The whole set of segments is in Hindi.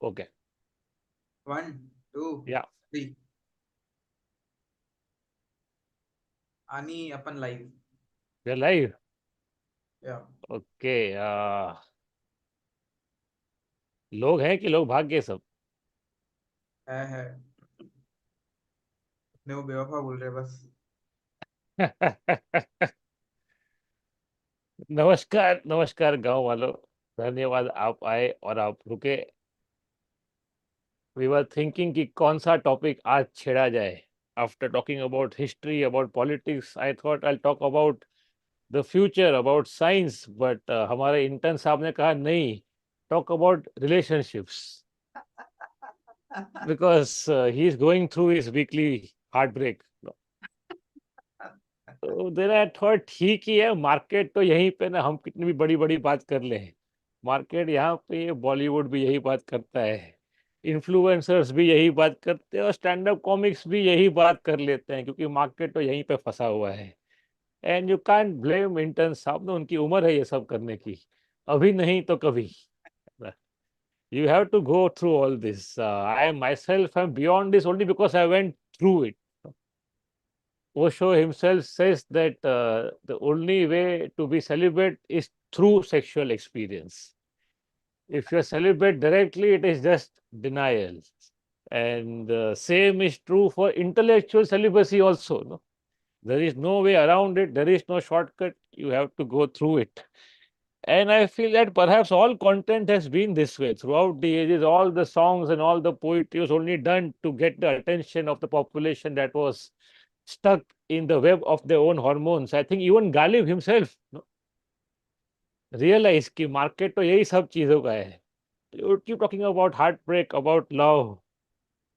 Okay. 1, 2, Yeah. 3. आणि आपण लाईव्ह. We're live. या Okay. लोग हैं कि लोग भाग गए सब? है अपने वो बेवफा बोल रहे हैं बस. नमस्कार, नमस्कार गांव वालों. धन्यवाद आप आए और आप रुके. वी वर थिंकिंग कि कौन सा टॉपिक आज छेड़ा जाए. After talking about history, about politics, I thought I talk about the future, about science. But हमारे इंटर्न साहब ने कहा नहीं, talk about relationships, because he is going through his weekly heartbreak. तो देर आई थॉट ठीक ही है, मार्केट तो यहीं पे ना, हम कितनी भी बड़ी बड़ी बात कर लें, मार्केट यहाँ पे बॉलीवुड भी यही बात करता है, इन्फ्लुएंसर्स भी यही बात करते हैं और स्टैंड अप कॉमिक्स भी यही बात कर लेते हैं, क्योंकि मार्केट तो यहीं पे फंसा हुआ है. And you can't blame intern साहब, ना उनकी उम्र है ये सब करने की, अभी नहीं तो कभी. You have to go through all this. I myself am beyond this only because I went through it. Osho himself says that the only way to be celibate is through sexual experience. If you're celibate directly, it is just denial. And same is true for intellectual celibacy also. No? There is no way around it. There is no shortcut. You have to go through it. And I feel that perhaps all content has been this way throughout the ages. All the songs and all the poetry was only done to get the attention of the population that was stuck in the web of their own hormones. I think even Ghalib himself realized कि market तो यही सब चीजों का है. You would keep talking about heartbreak, about love,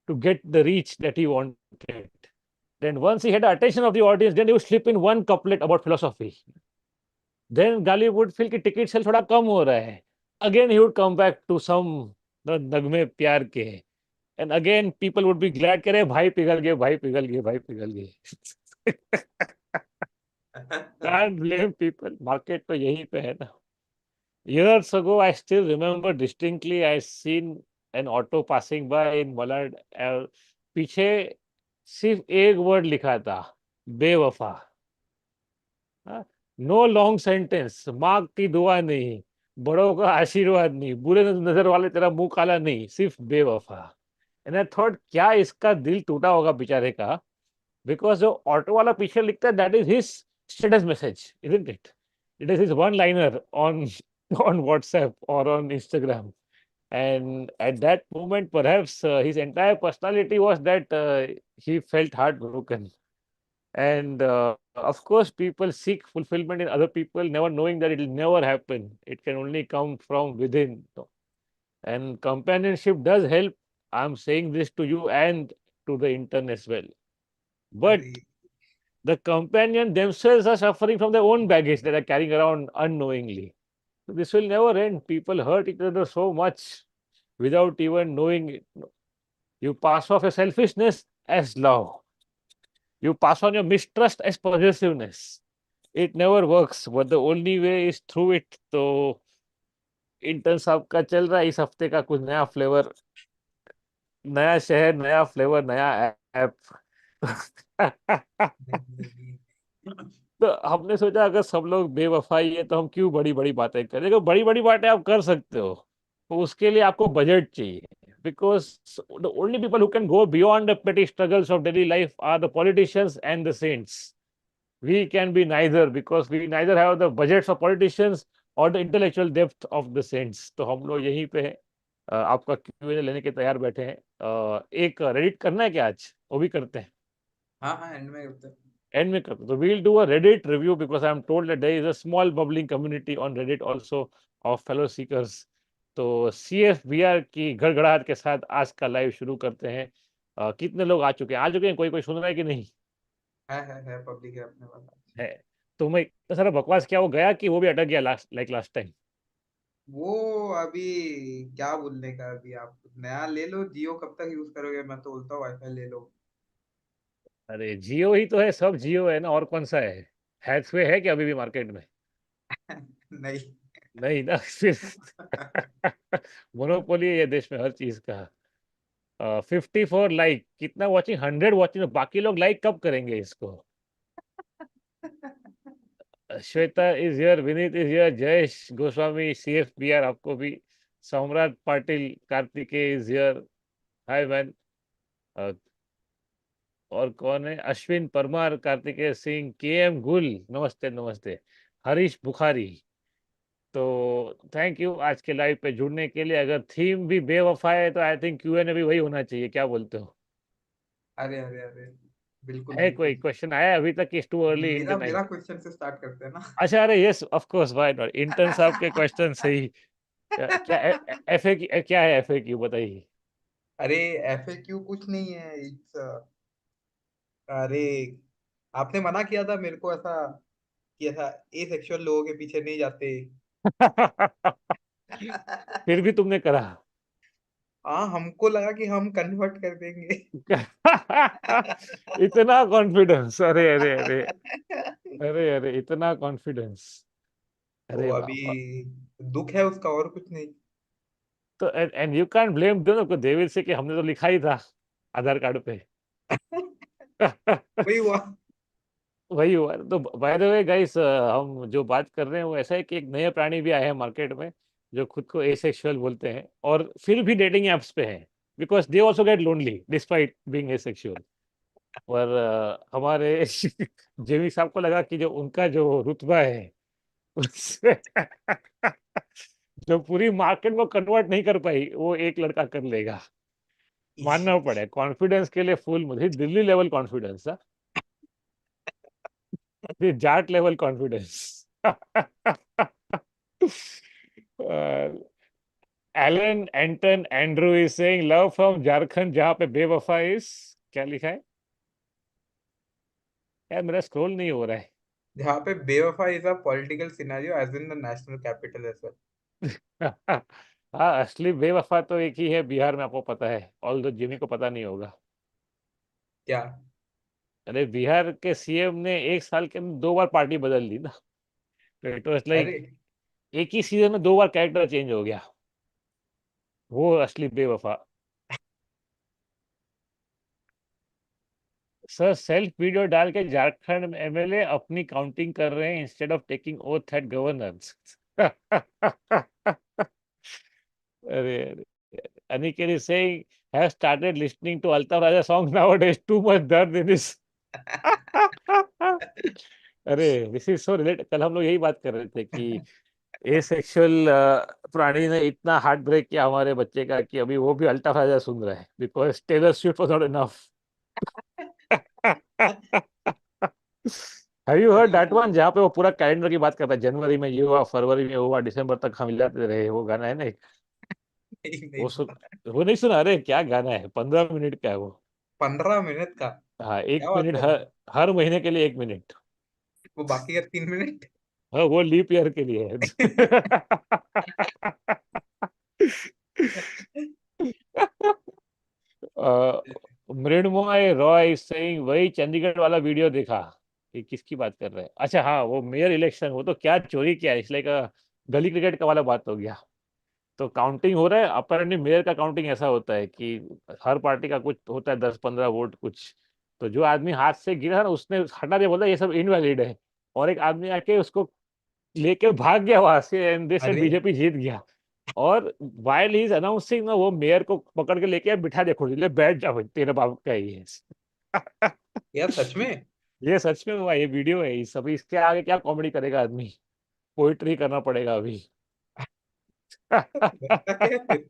to get the reach that he wanted. Then once he had the attention of the audience, then he would slip in one couplet about philosophy. Then Gali would feel कि ticket sale थोड़ा कम हो रहा है. Again he would come back to some नगमे प्यार के. And again people would be glad कि अरे भाई पिघल गए, भाई पिघल गए, भाई पिघल गए. Can't blame people. Market तो यहीं पे है ना. Years ago, I still remember distinctly. I seen an auto passing by in Malad. पीछे सिर्फ एक वर्ड लिखा था, बेवफा. नो लॉन्ग सेंटेंस, माँ की दुआ नहीं, बड़ों का आशीर्वाद नहीं, बुरे नजर वाले तेरा मुंह काला नहीं, सिर्फ बेवफा. एंड आई थॉट क्या इसका दिल टूटा होगा बेचारे का, बिकॉज जो ऑटो वाला पीछे लिखता है that is his status message, isn't it? It is his one liner on on WhatsApp or on Instagram. And at that moment, perhaps his entire personality was that he felt heartbroken. And of course, people seek fulfillment in other people, never knowing that it will never happen. It can only come from within. And companionship does help. I'm saying this to you and to the intern as well. But अरे the companion themselves are suffering from their own baggage that are carrying around unknowingly. So this will never end. People hurt each other so much without even knowing it. You pass off your selfishness as love. You pass on your mistrust as possessiveness. It never works, but the only way is through it. तो इंटर्न साहब का चल रहा है इस हफ्ते का कुछ नया फ्लेवर, नया शहर, नया फ्लेवर, नया ऐप. नहीं. तो हमने सोचा अगर सब लोग बेवफाई है तो हम क्यों बड़ी बड़ी बातें करें. देखो बड़ी बड़ी बातें आप कर सकते हो, तो उसके लिए आपको बजट चाहिए. Because the only people who can go beyond the petty struggles of daily life are the politicians and the saints. We can be neither because we neither have the budgets of politicians or the intellectual depth of the saints. तो हम लोग यहीं पे हैं. आपका Q&A लेने के तैयार बैठे हैं. एक रेडिट करना है क्या आज? वो भी करते हैं. हाँ हाँ एंड में होता है. एंड में करते हैं. तो we'll do a Reddit review because I'm told that there is a small bubbling community on Reddit also of fellow seekers. तो CFBR की गड़गड़ाहट के साथ आज का लाइव शुरू करते हैं. कितने लोग आ चुके हैं? आ चुके हैं? कोई कोई सुन रहा है कि नहीं? है पब्लिक है अपने वाला. है. तो मैं इतना सारा बकवास किया, वो गया कि वो भी अटक गया लास्ट टाइम? वो अभी क्या बोलने का. अभी आप नया ले लो. जियो कब तक यूज करोगे. मैं तो बोलता हूँ वाईफाई ले लो. अरे जियो ही तो है, सब जियो है ना, और कौन सा है? हैथवे है क्या अभी भी मार्केट में? नहीं. नहीं ना. फिर मोनोपोली है ये देश में हर चीज का। 54 लाइक, कितना वॉचिंग, 100 वॉचिंग, बाकी लोग लाइक कब करेंगे इसको? Shweta is here, Vineet is here, Jayesh Goswami, CF BR आपको भी, सम्राट Patil, Kartikeya is here, hi man. और कौन है? अश्विन परमार, कार्तिकेय सिंह, KM गुल, नमस्ते नमस्ते, हरीश बुखारी। तो थैंक यू आज के लाइव पे जुड़ने के लिए। अगर थीम भी बेवफा है तो आई थिंक Q&A भी वही होना चाहिए, क्या बोलते हो? अरे अरे अरे, बिल्कुल है कोई बिल्कुल। क्वेश्चन आया अभी तक? Is too early in the मेरा नाइट? मेरा क्वेश्चन से स्टार्ट करते हैं ना। अच्छा, अरे yes of course, why not, intern साहब के क्वेश्चन सही। क्या FA की क्या है? FAQ बताइए। अरे FAQ कुछ नहीं है, इट्स, अरे आपने मना किया था मेरे को ऐसा, कि ऐसा ए सेक्सुअल लोगों के पीछे नहीं जाते। फिर भी तुमने करा। हाँ, हमको लगा कि हम कन्वर्ट कर देंगे। इतना कॉन्फिडेंस, अरे अरे अरे, अरे अरे इतना कॉन्फिडेंस, तो अरे अभी बाबा। दुख है उसका, और कुछ नहीं। तो एंड यू कैन ब्लेम दोनों को, देविल से, कि हमने तो लिखा ही था आधार कार्ड पे। वही हुआ। वही हुआ। तो बाय द वे गाइस, हम जो बात कर रहे हैं वो ऐसा है कि एक नए प्राणी भी आए हैं मार्केट में, जो खुद को एसेक्सुअल बोलते हैं और फिर भी डेटिंग एप्स पे हैं, because they also get lonely despite being asexual. और हमारे जेमी साहब को लगा कि जो उनका जो रुतबा है उससे जो पूरी मार्केट में कन्वर्ट नहीं कर पाई, वो एक लड़का कर लेगा। मानना पड़े, कॉन्फिडेंस के लिए फुल, मुझे दिल्ली लेवल कॉन्फिडेंस था, फिर Jat level confidence. Alan Anton Andrew is saying love from Jharkhand, जहां पे बेवफा इज, क्या लिखा है यार? मेरा स्क्रॉल नहीं हो रहा है। जहाँ पे बेवफा is a political scenario as in the national capital as well. हाँ, असली बेवफा तो एक ही है बिहार में, आपको पता है, ऑल दो जिमी को पता नहीं होगा। क्या? अरे बिहार के CM ने एक साल के अंदर 2 बार पार्टी बदल दी ना, तो इट वाज लाइक अरे एक ही सीजन में 2 बार कैरेक्टर चेंज हो गया, वो असली बेवफा। सर सेल्फ वीडियो डाल के झारखंड में MLA अपनी काउंटिंग कर रहे हैं instead of taking oath at governance. अरे अरे, Aniket is saying have started listening to Altaf Raja songs nowadays, too much दर्द in his। अरे दिस इज सो रिलेट, कल हम लोग यही बात कर रहे थे कि एसेक्सुअल प्राणी ने इतना हार्ट ब्रेक किया हमारे बच्चे का कि अभी वो भी अल्ताफ राजा सुन रहा है, because Taylor Swift was not enough. Have you heard that one, जहाँ पे वो पूरा कैलेंडर की बात करता है, जनवरी में ये हुआ, फरवरी में हुआ, दिसंबर तक हम मिलाते रहे, वो गाना है ना एक, नहीं नहीं वो सुना। वो नहीं सुना? अरे क्या गाना है, 15 मिनट का है वो। 15 मिनट का? हाँ, क्या एक बात मिनट कर रहे हर हर महीने के लिए 1 मिनट। हैं? वो बाकी का 3 मिनट। हाँ, वो लीप ईयर के लिए है। मृणमोय रॉय सिंह, वही चंडीगढ़ वाला वीडियो देखा। ये किसकी बात कर रहे हैं? अच्छा हाँ, वो मेयर इलेक्शन, वो तो क्या चोरी किया, इसलिए का गली क्रिकेट का वाला बात हो गया। तो काउंटिंग हो रहा है, अपेरेंटली मेयर का काउंटिंग ऐसा होता है कि हर पार्टी का कुछ होता है, 10-15 वोट कुछ। तो जो आदमी हाथ से गिरा ना, उसने हटा दिया, बोला ये सब इनवैलिड है, और एक आदमी आके उसको लेके भाग गया वहां से, एंड दे सेड अरे बीजेपी जीत गया। और वाइल ही इज अनाउंसिंग ना, वो मेयर को पकड़ के लेके बिठा दे खुर्ची, ले बैठ जा भाई, तेरे बाप का ही है। यार सच में? ये सच में हुआ, ये वीडियो है, ये सभी, इसके आगे क्या कॉमेडी करेगा आदमी, पोइट्री करना पड़ेगा अभी। बनता क्या है फिर?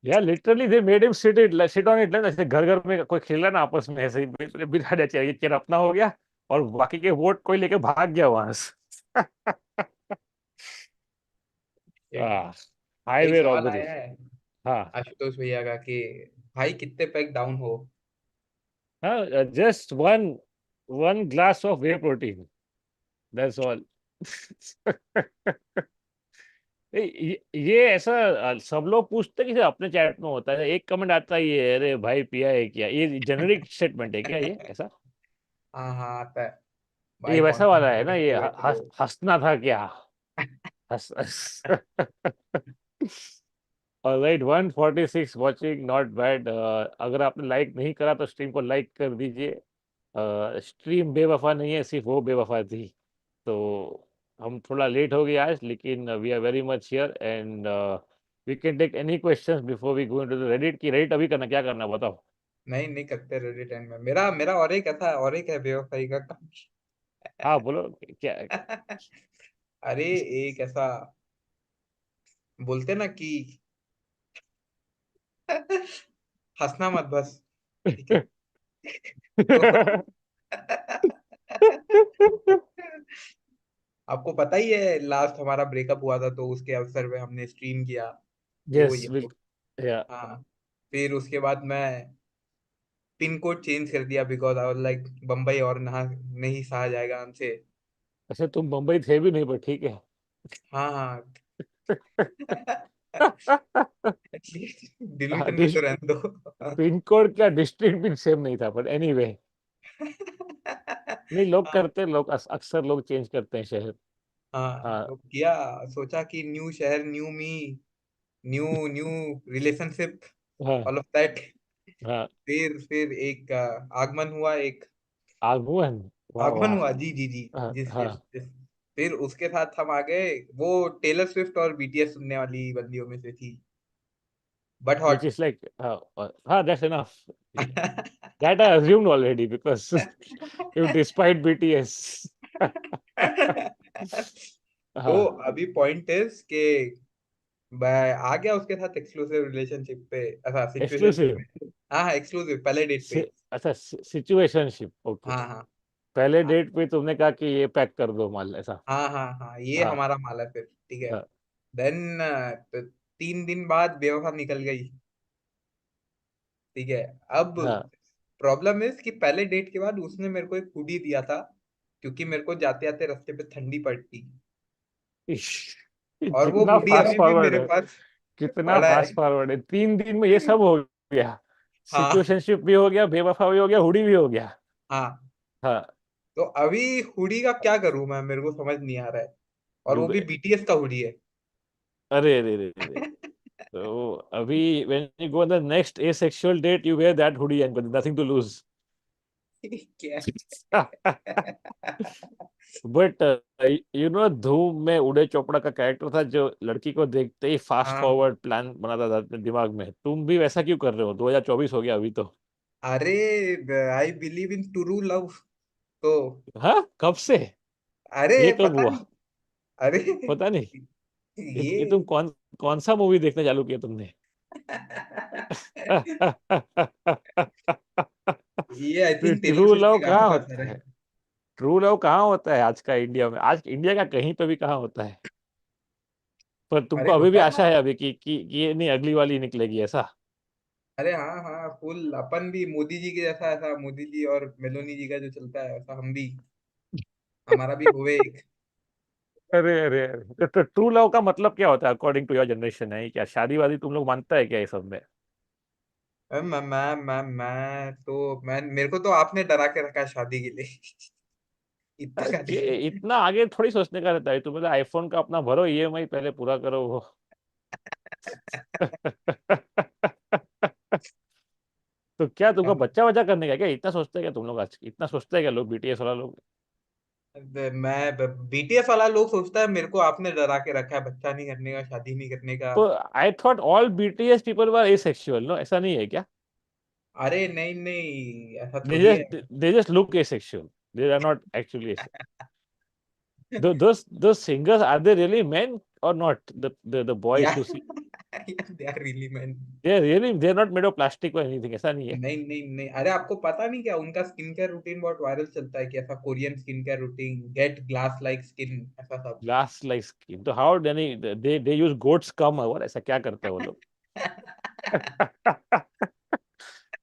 यार literally they made him sit on it, जैसे घर घर में कोई खेल रहा है ना आपस में, ऐसे ही बिठा दिया चेयर, ये चेयर अपना हो गया, और बाकी के वोट कोई लेके भाग गया वहां से। एक हाईवे सवाल रॉबरी। आया है हाँ आशुतोष भैया का कि भाई कितने पैक डाउन हो? हाँ, just one one glass of way protein, that's all. ये ऐसा सब लोग पूछते हैं कि अपने चैट में होता है, एक कमेंट आता है ये, अरे भाई पिया है क्या, ये जेनरिक स्टेटमेंट है क्या ये ऐसा? हाँ हाँ आता है। ये भाई वैसा वाला है ना, कॉन्सेंट्रेट ये करके बैठे हो? हंसना था क्या? Alright, 146 watching, not bad. अगर आपने लाइक नहीं करा तो स्ट्रीम को लाइक कर दीजिए। स्ट्रीम बेवफा नहीं है, सिर्फ वो बेवफा थी। तो हम थोड़ा लेट हो गए आज, लेकिन we are very much here and we can take any questions before we go into the Reddit. की रेडिट अभी करना, क्या करना बताओ। नहीं नहीं करते रेडिट एंड में, मेरा मेरा और एक ऐसा और एक है बेवफाई का काम। हाँ बोलो क्या। अरे एक ऐसा बोलते ना कि हंसना मत बस, ठीक है। तो आपको पता ही है लास्ट हमारा ब्रेकअप हुआ था, तो उसके अवसर पे हमने स्ट्रीम किया। तो यस ये तो, बिल्कुल या। हाँ। फिर उसके बाद मैं पिन कोड चेंज कर दिया because I was like Bombay और नहा नहीं सहा जाएगा हमसे। अच्छा तुम बम्बई थे भी नहीं, पर ठीक है। हाँ हाँ। एटलीस्ट हाँ, डिलीटन में तो रहने दो। पिन कोड क्या, डिस्ट्रिक्ट भी सेम नहीं था, पर एनीवे। नहीं, लोग हाँ करते, लोग अक्सर लोग चेंज करते हैं शहर। हाँ, हाँ तो किया, सोचा कि न्यू शहर न्यू मी, न्यू न्यू रिलेशनशिप, हाँ ऑल ऑफ दैट। हाँ। फिर एक आगमन हुआ, एक आगमन। वाह आगमन वाह। हुआ, जी जी जी। हाँ जिस हाँ। जिस जिस फिर उसके साथ हम आ गए। वो टेलर स्विफ्ट और बीटीएस सुनने वाली बंदियों में से थी, but Which hot. is like, that's enough. That I assumed already because you despite BTS. तो हाँ, अभी पॉइंट इज के मैं आ गया उसके साथ एक्सक्लूसिव रिलेशनशिप पे, ऐसा सिचुएशनशिप एक्सक्लूसिव। पे। हाँ हाँ, एक्सक्लूसिव पहले डेट पे। अच्छा, सिचुएशनशिप, ओके। हाँ हाँ पहले हाँ डेट पे तुमने कहा कि ये पैक कर दो माल, ऐसा। हाँ हाँ हाँ, ये हाँ हमारा माल है फिर, ठीक है। हाँ देन 3 दिन बाद बेवफा निकल गई, ठीक है। अब हाँ। प्रॉब्लम इज कि पहले डेट के बाद उसने मेरे को एक हुडी दिया था, क्योंकि मेरे को जाते आते रास्ते पे ठंडी पड़ती। इश, और वो कितना हुडी फास्ट अभी भी फॉरवर्ड मेरे है। पास कितना पड़ा है। फास्ट फॉरवर्ड है, 3 दिन में ये सब हो गया। हाँ सिचुएशनशिप भी हो गया, बेवफा भी हो गया, हुडी भी हो गया। हाँ। हाँ। तो अभी हुडी का क्या करूं मैं, मेरे को समझ नहीं आ रहा है। और वो भी डूबे। बीटीएस का हुडी है। अरे अरे अरे अरे। तो अभी when you go on the next asexual date, you wear that hoodie and nothing to lose. क्या? बट यू नो, धूम में उदय चोपड़ा का कैरेक्टर था जो लड़की को देखते ही फास्ट हाँ, फॉरवर्ड प्लान बनाता था अपने दिमाग में। तुम भी वैसा क्यों कर रहे हो? 2024 हो गया अभी तो। अरे I believe in true love. तो हाँ, कब से? अरे ये कब पता हुआ? नहीं। अरे पता नहीं। ये तुम ये कौन कौन सा मूवी देखना चालू किया तुमने? ये I think Taylor true Swift love के गानों कहाँ का असर होता है। है? ट्रू लव कहाँ होता है आज का इंडिया में? आज इंडिया का कहीं पे भी कहाँ होता है? पर तुमको अरे अभी भी होता है ना। आशा है अभी कि ये नहीं, अगली वाली निकलेगी, ऐसा? अरे हाँ हाँ, फुल अपन भी मोदी जी के जैसा, ऐसा मोदी जी और मेलोनी जी का जो चलता है ऐसा हम भी, हमारा भी हुए एक। अरे अरे अरे, तो ट्रू लव का मतलब क्या होता है अकॉर्डिंग टू योर जनरेशन? है क्या शादी वादी तुम लोग मानता है क्या ये सब में? अरे मैं तो मैं मेरे को तो आपने डरा के रखा है शादी के लिए। इतना का ये नहीं। इतना आगे थोड़ी सोचने का रहता है। तुम मतलब आईफोन का अपना भरो, ईएमआई पहले पूरा करो वो। तो क्या तुमको बच्चा बच्चा करने का क्या इतना सोचते हैं क्या तुम लोग? आज इतना सोचते हैं क्या लोग, बीटीएस वाला लोग? मैं बीटीएस वाला लोग सोचता है मेरे को आपने डरा के रखा है बच्चा नहीं करने का, शादी नहीं करने का। तो I thought all BTS people were asexual, no? ऐसा नहीं है क्या? अरे नहीं नहीं, ऐसा they थोड़ी just है। they just look asexual, they are not actually asexual. Those singers, are they really men or not? The boys या who sing, they are really man. they're not made of plastic or anything, ऐसा नहीं है? नहीं नहीं नहीं, अरे आपको पता नहीं क्या, उनका स्किन केयर रूटीन बहुत वायरल चलता है कि ऐसा Korean skin care routine, get glass like skin, ऐसा सब। Glass like skin, तो how they use goat scum और ऐसा क्या करते हैं वो लोग?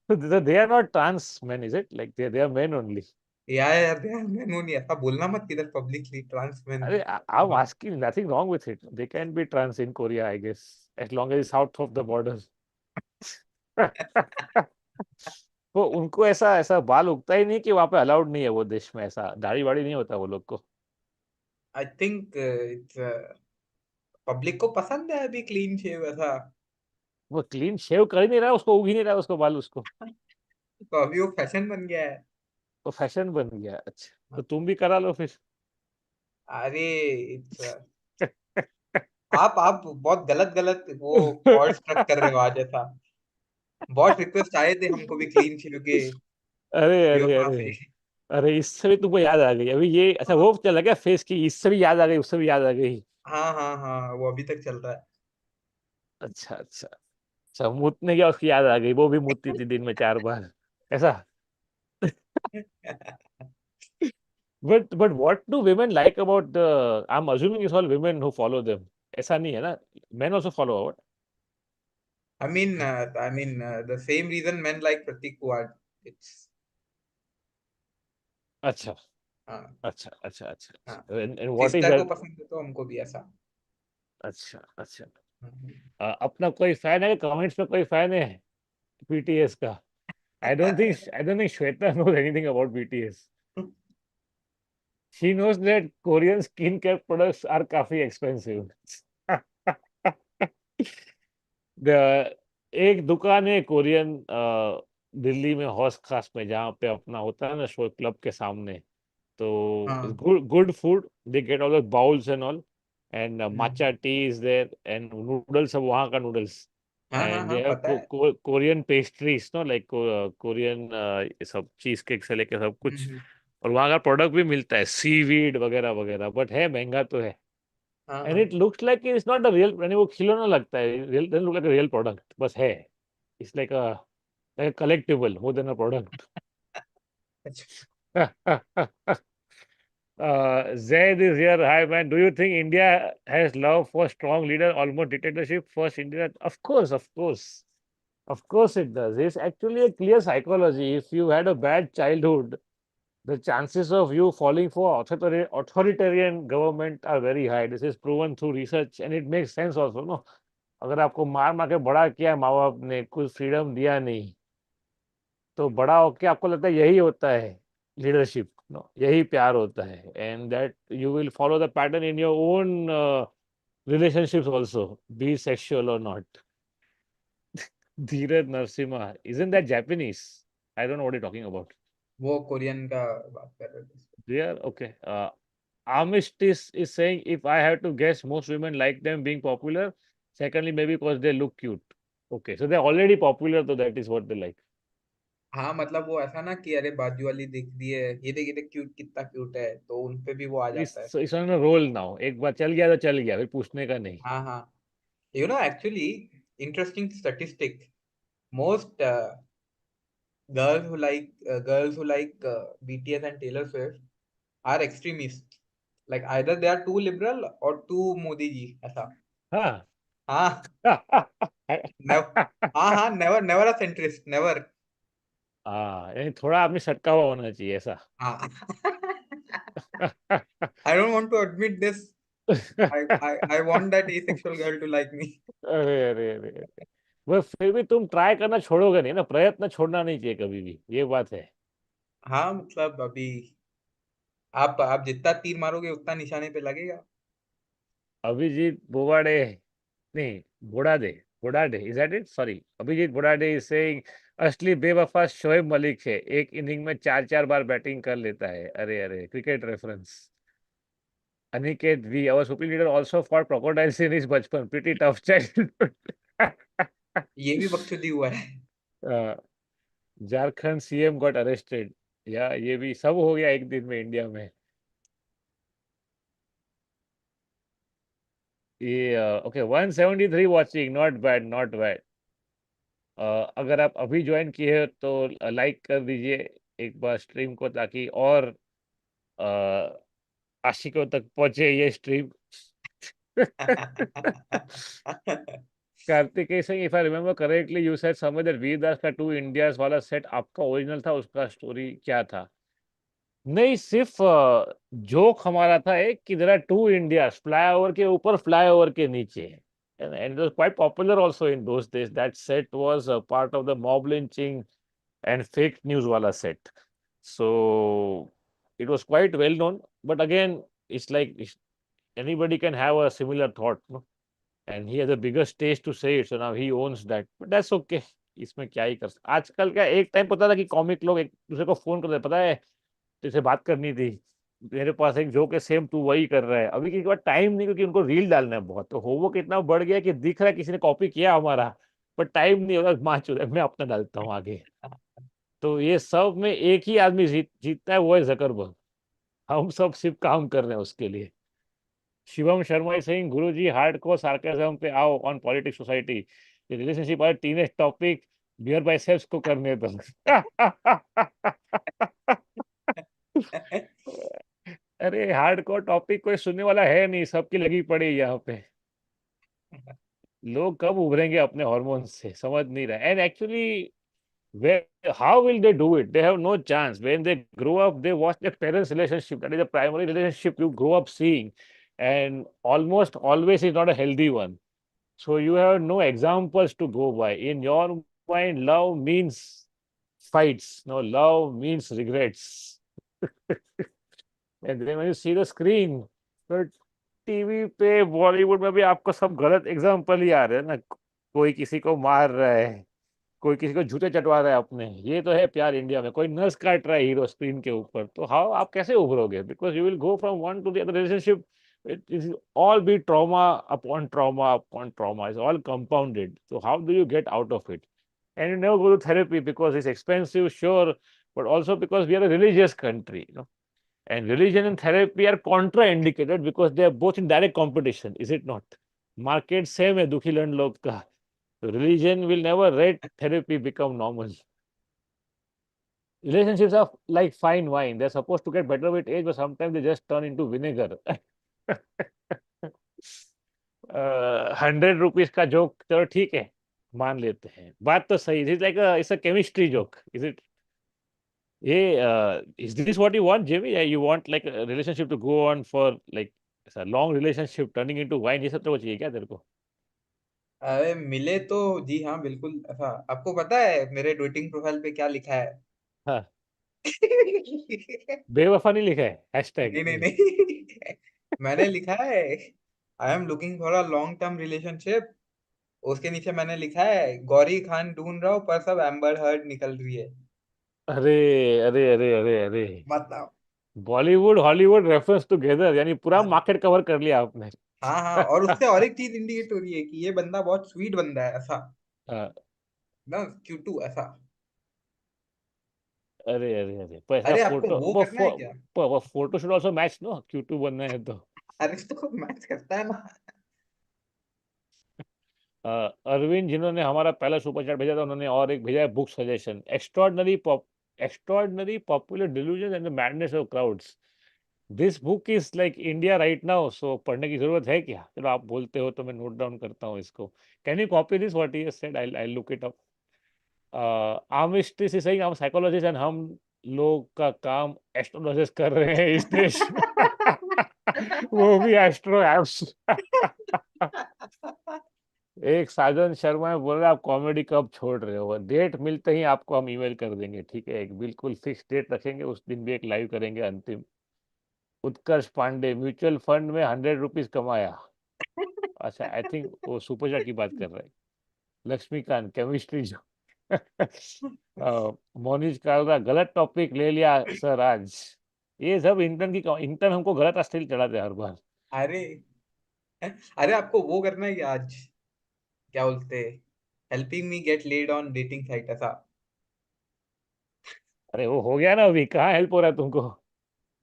So they are not trans men, is it? Like they are men only? यार मैंने नहीं, ऐसा बोलना मत किधर पब्लिकली ट्रांस मैन। अरे, I'm asking, nothing wrong with it. They can be trans in Korea, I guess, as long as it's south of the borders. वो उनको ऐसा ऐसा बाल उगता ही नहीं कि वहां पे अलाउड नहीं है वो देश में, ऐसा दाढ़ी वाड़ी नहीं होता वो लोग को? आई थिंक इट्स पब्लिक को पसंद है अभी क्लीन शेव ऐसा। वो क्लीन शेव कर ही नहीं रहा, उसको उग ही नहीं रहा उसको बाल उसको। तो अभी वो फैशन बन गया है। वो फैशन बन गया, अच्छा तो तुम भी करा लो फिर। अरे इट्स, आप बहुत गलत गलत वो कॉर्ड स्ट्रक कर रहे हो आज ऐसा। बहुत रिक्वेस्ट आए थे हमको भी क्लीन शेव के अरे अरे यहाँ अरे पे। अरे, इससे भी तुमको याद आ गई अभी ये, अच्छा वो चला गया फेस की, इससे भी याद आ गई, उससे भी याद आ गई। हाँ हाँ हाँ, वो अभी तक चल रहा अच्छा अच्छा अच्छा, मुतने गया उसकी याद आ गई, वो भी मुतती थी दिन में 4 बार, ऐसा। है। But what do women like about the? I'm assuming it's all women who follow them. ऐसा नहीं है ना? Men also follow what? The same reason men like Pratik Kuwad. It's अच्छा हाँ अच्छा अच्छा अच्छा हाँ, अच्छा। And what is सिस्टर को that? पसंद है तो हमको भी ऐसा। अच्छा अच्छा। हम्म। अपना कोई फैन है कमेंट्स में, कोई फैन है बीटीएस का? I don't think Shweta knows anything about BTS. She knows that Korean skincare products are काफी expensive. द- एक दुकान है कोरियन दिल्ली में हौस खास में, जहाँ पे अपना होता है ना शो क्लब के सामने। तो हाँ good good food, they get all the bowls and all, and hmm, matcha tea is there, and noodles सब वहाँ का नूडल्स, हाँ हाँ एंड हाँ दे हैव पता है। Korean pastries no, like Korean सब चीज केक से लेके सब कुछ। हम्म, और वहाँ का प्रोडक्ट भी मिलता है, सीवीड वगैरह वगैरह, बट है महंगा तो है। हाँ एंड हाँ। It looks like it's not a real, यानी वो खिलौना लगता है, real doesn't look like a real product, बस है। It's like a collectible more than a product. अच्छा, Zaid is here. Hi, man. Do you think India has love for strong leader, almost dictatorship? First, India, of course, of course, of course, it does. It's actually a clear psychology. If you had a bad childhood, the chances of you falling for authoritarian government are very high. This is proven through research, and it makes sense also. No, अगर आपको मार मार के बड़ा किया माँ बाप ने, कुछ फ्रीडम दिया नहीं, तो बड़ा होके आपको लगता है यही होता है लीडरशिप, नो यही प्यार होता है, and that you will follow the pattern in your own relationships also, be sexual or not. Dheeraj Narasimha, isn't that Japanese? I don't know what you're talking about. वो कोरियन का बात कर रहे थे। There, okay. Amish is saying, if I have to guess, most women like them being popular. Secondly, maybe because they look cute. Okay, so they're already popular, so that is what they like. हाँ मतलब वो ऐसा ना कि अरे बाजू वाली दिख रही है, ये देख क्यूट, कितना क्यूट है, तो उन पे भी वो आ जाता है। इस ऑन रोल नाउ, एक बार चल गया तो चल गया, फिर पूछने का नहीं। हाँ हाँ, actually interesting statistic, most girls who like BTS and Taylor Swift are extremists. Like either they are too liberal or too Modi ji ऐसा। हाँ। हाँ never, हाँ हाँ, never a centrist, never। हाँ, यानी थोड़ा आदमी सटका हुआ होना चाहिए ऐसा। हाँ। I don't want to admit this. I want that asexual girl to like me. अरे अरे अरे अरे, वो फिर भी तुम ट्राई करना छोड़ोगे नहीं ना, प्रयत्न छोड़ना नहीं चाहिए कभी भी, ये बात है। हाँ मतलब अभी आप जितना तीर मारोगे उतना निशाने पे लगेगा। अभिजीत बोवाडे, नहीं, Bodade, Bodade, is that it? Sorry, Abhijeet Bodade is saying असली बेवफा शोएब मलिक है, एक इनिंग में 4 4 बार बैटिंग कर लेता है। अरे अरे, cricket reference. Aniket we, our supreme leader also fought crocodiles in his बचपन, pretty tough childhood. ये भी बकचोदी हुआ है। झारखंड सीएम गॉट अरेस्टेड, या ये भी सब हो गया एक दिन में इंडिया में। ये okay, 173 watching, not bad not bad. अगर आप अभी ज्वाइन किए हो तो लाइक कर दीजिए एक बार स्ट्रीम को, ताकि और अ, आशिकों तक पहुंचे ये stream. Kartikeya Singh, if I remember correctly you said somewhere that Vir Das का टू इंडियाज वाला सेट आपका ओरिजिनल था, उसका स्टोरी क्या था? नहीं, सिर्फ जोक हमारा था एक, कि there are two India, flyover के ऊपर फ्लाईओवर के नीचे, and it was quite popular also in those days, that set was part of the mob lynching and fake news वाला set, so it was quite well known, but again, it's like anybody can have a similar thought, no? And he has a bigger stage to say it, so now he owns that, but that's okay. इसमें क्या ही कर सकते। आजकल का एक टाइम पता था कि कॉमिक लोग एक दूसरे को फोन करते, पता है तुझसे बात करनी थी, मेरे पास एक जोक है सेम, तू वही कर रहा है। अभी किसी के पास टाइम नहीं, क्योंकि उनको रील डालना है बहुत, तो होमवर्क इतना बढ़ गया कि दिख रहा है किसी ने कॉपी किया हमारा, पर टाइम नहीं होगा, माँ चुदा मैं अपना डालता हूँ आगे। तो ये सब में एक ही आदमी जीतता है, वो है जकरबर्ग। हम सब सिर्फ काम कर रहे हैं उसके लिए। शिवम शर्मा सिंह, गुरु जी हार्ड को सार्केज्म पे आओ ऑन पॉलिटिक्स सोसाइटी, रिलेशनशिप और टीनेज टॉपिक बियर बाय सेल्स को करने दो। अरे हार्ड कोर टॉपिक कोई सुनने वाला है नहीं, सबकी लगी पड़ी यहाँ पे। लोग कब उभरेंगे अपने हॉर्मोन्स से, समझ नहीं रहा। And actually where how will they do it? They have no chance. When they grow up, they watch their parents relationship, that is the primary relationship you grow up seeing, and almost always is not a healthy one. So you have no examples to go by. In your mind, love means fights, no, love means regrets. And then when you see the screen, तो टीवी पे बॉलीवुड में भी आपको सब गलत एग्जाम्पल ही आ रहे हैं ना। कोई किसी को मार रहा है, कोई किसी को जूते चटवा रहा है अपने, ये तो है प्यार इंडिया में। कोई नर्स काट रहा है हीरो स्क्रीन के ऊपर, तो हाउ आप कैसे उभरोगे? Because you will go from one to the other relationship, it is all be trauma upon trauma, is all compounded, so how do you get out of it? And you never go to therapy because it's expensive, sure, but also because we are a religious country, and religion and therapy are contraindicated because they are both in direct competition, is it not? Market same है दुखी लंड लोग का, so religion will never let therapy become normal. Relationships are like fine wine, they're supposed to get better with age, but sometimes they just turn into vinegar. 100 rupees का जोक चलो ठीक है, मान लेते हैं, बात तो सही, it's like it's a chemistry joke, is it? Is this what you want, Jimmy? Yeah, you want like a relationship to go on for like a long relationship turning into wine, ये सब तो चाहिए क्या तेरे को? अरे मिले तो जी हाँ बिल्कुल ऐसा। आपको पता है मेरे डेटिंग प्रोफाइल पे क्या लिखा है? हाँ, बेवफा नहीं लिखा है हैशटैग? नहीं नहीं नहीं। मैंने लिखा है I am looking for a long term relationship. उसके नीचे मैंने लिखा है गौरी खान ढूंढ रहा हूँ पर सब एम्बर हर्ड निकल रही है। अरे अरे अरे अरे अरे, बताओ। बॉलीवुड हॉलीवुड रेफरेंस टुगेदर, यानी पूरा हाँ मार्केट कवर कर लिया आपने। हाँ हाँ, और उससे और एक चीज इंडिकेट हो रही है कि ये बंदा बहुत स्वीट बंदा है ऐसा, हाँ, ना क्यूटू ऐसा। अरे अरे अरे, पर ऐसा अरे आपको फोटो वो वो करना है क्या? वो photo should also match, no क्यों बनना है तो। अरे तो मैच करता है ना। अरविंद जिन्होंने हमारा पहला सुपर चैट भेजा था, उन्होंने और एक भेजा है book suggestion, extraordinary popular delusion and the madness of crowds. This book is like India right now, so पढ़ने की जरूरत है क्या? चलो आप बोलते हो तो मैं नोट डाउन करता हूँ इसको। Can you copy this what he said? I look it up. आमिस्ट्री से सही, हम साइकोलॉजिस्ट एंड हम लोग का काम एस्ट्रोलॉजिस्ट कर रहे हैं इस देश में। वो भी एस्ट्रो एप्स। एक साजन शर्मा है, बोल रहे आप कॉमेडी कब छोड़ रहे हो? डेट मिलते ही आपको हम ईमेल कर देंगे, ठीक है? एक बिल्कुल फिक्स डेट रखेंगे, उस दिन भी एक लाइव करेंगे अंतिम। उत्कर्ष पांडे, म्यूचुअल फंड में 100 रुपीज कमाया। अच्छा, आई थिंक वो सुपर चैट की बात कर रहे हैं। लक्ष्मीकांत, केमिस्ट्री जो। मोनिज कालरा, गलत टॉपिक ले लिया सर आज। ये सब इंटर्न हमको गलत अस्थिल चढ़ाते हैं हर बार। अरे अरे आपको वो करना है क्या आज? क्या बोलते, helping me gate laid on dating site ऐसा। अरे वो हो गया ना, अभी कहाँ हेल्प हो रहा है तुमको?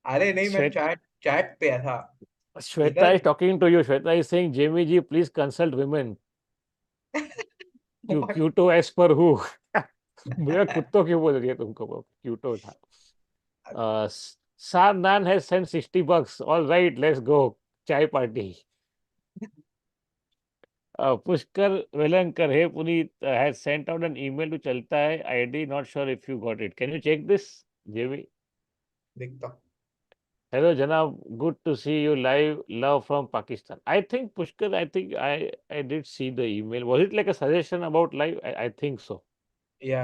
अरे नहीं, मैं श्वेत चैट चैट पे ऐसा श्वेता इधर। Is talking to you, Shweta is saying Jamie ji please consult women, क्यूटो एज पर हु? मुझे कुत्तों क्यों बोल रही है तुमको? वो क्यूटो था। सारनान has sent 60 bucks, all right let's go, chai party. Pushkar Velankar, hey Puneet, has sent out an email to चलता है ID, not sure if you got it, can you check this JV? देखता हूँ। Hello, Janab. Good to see you live. Love from Pakistan. I think Pushkar, I think I did see the email. Was it like a suggestion about live? I think so. या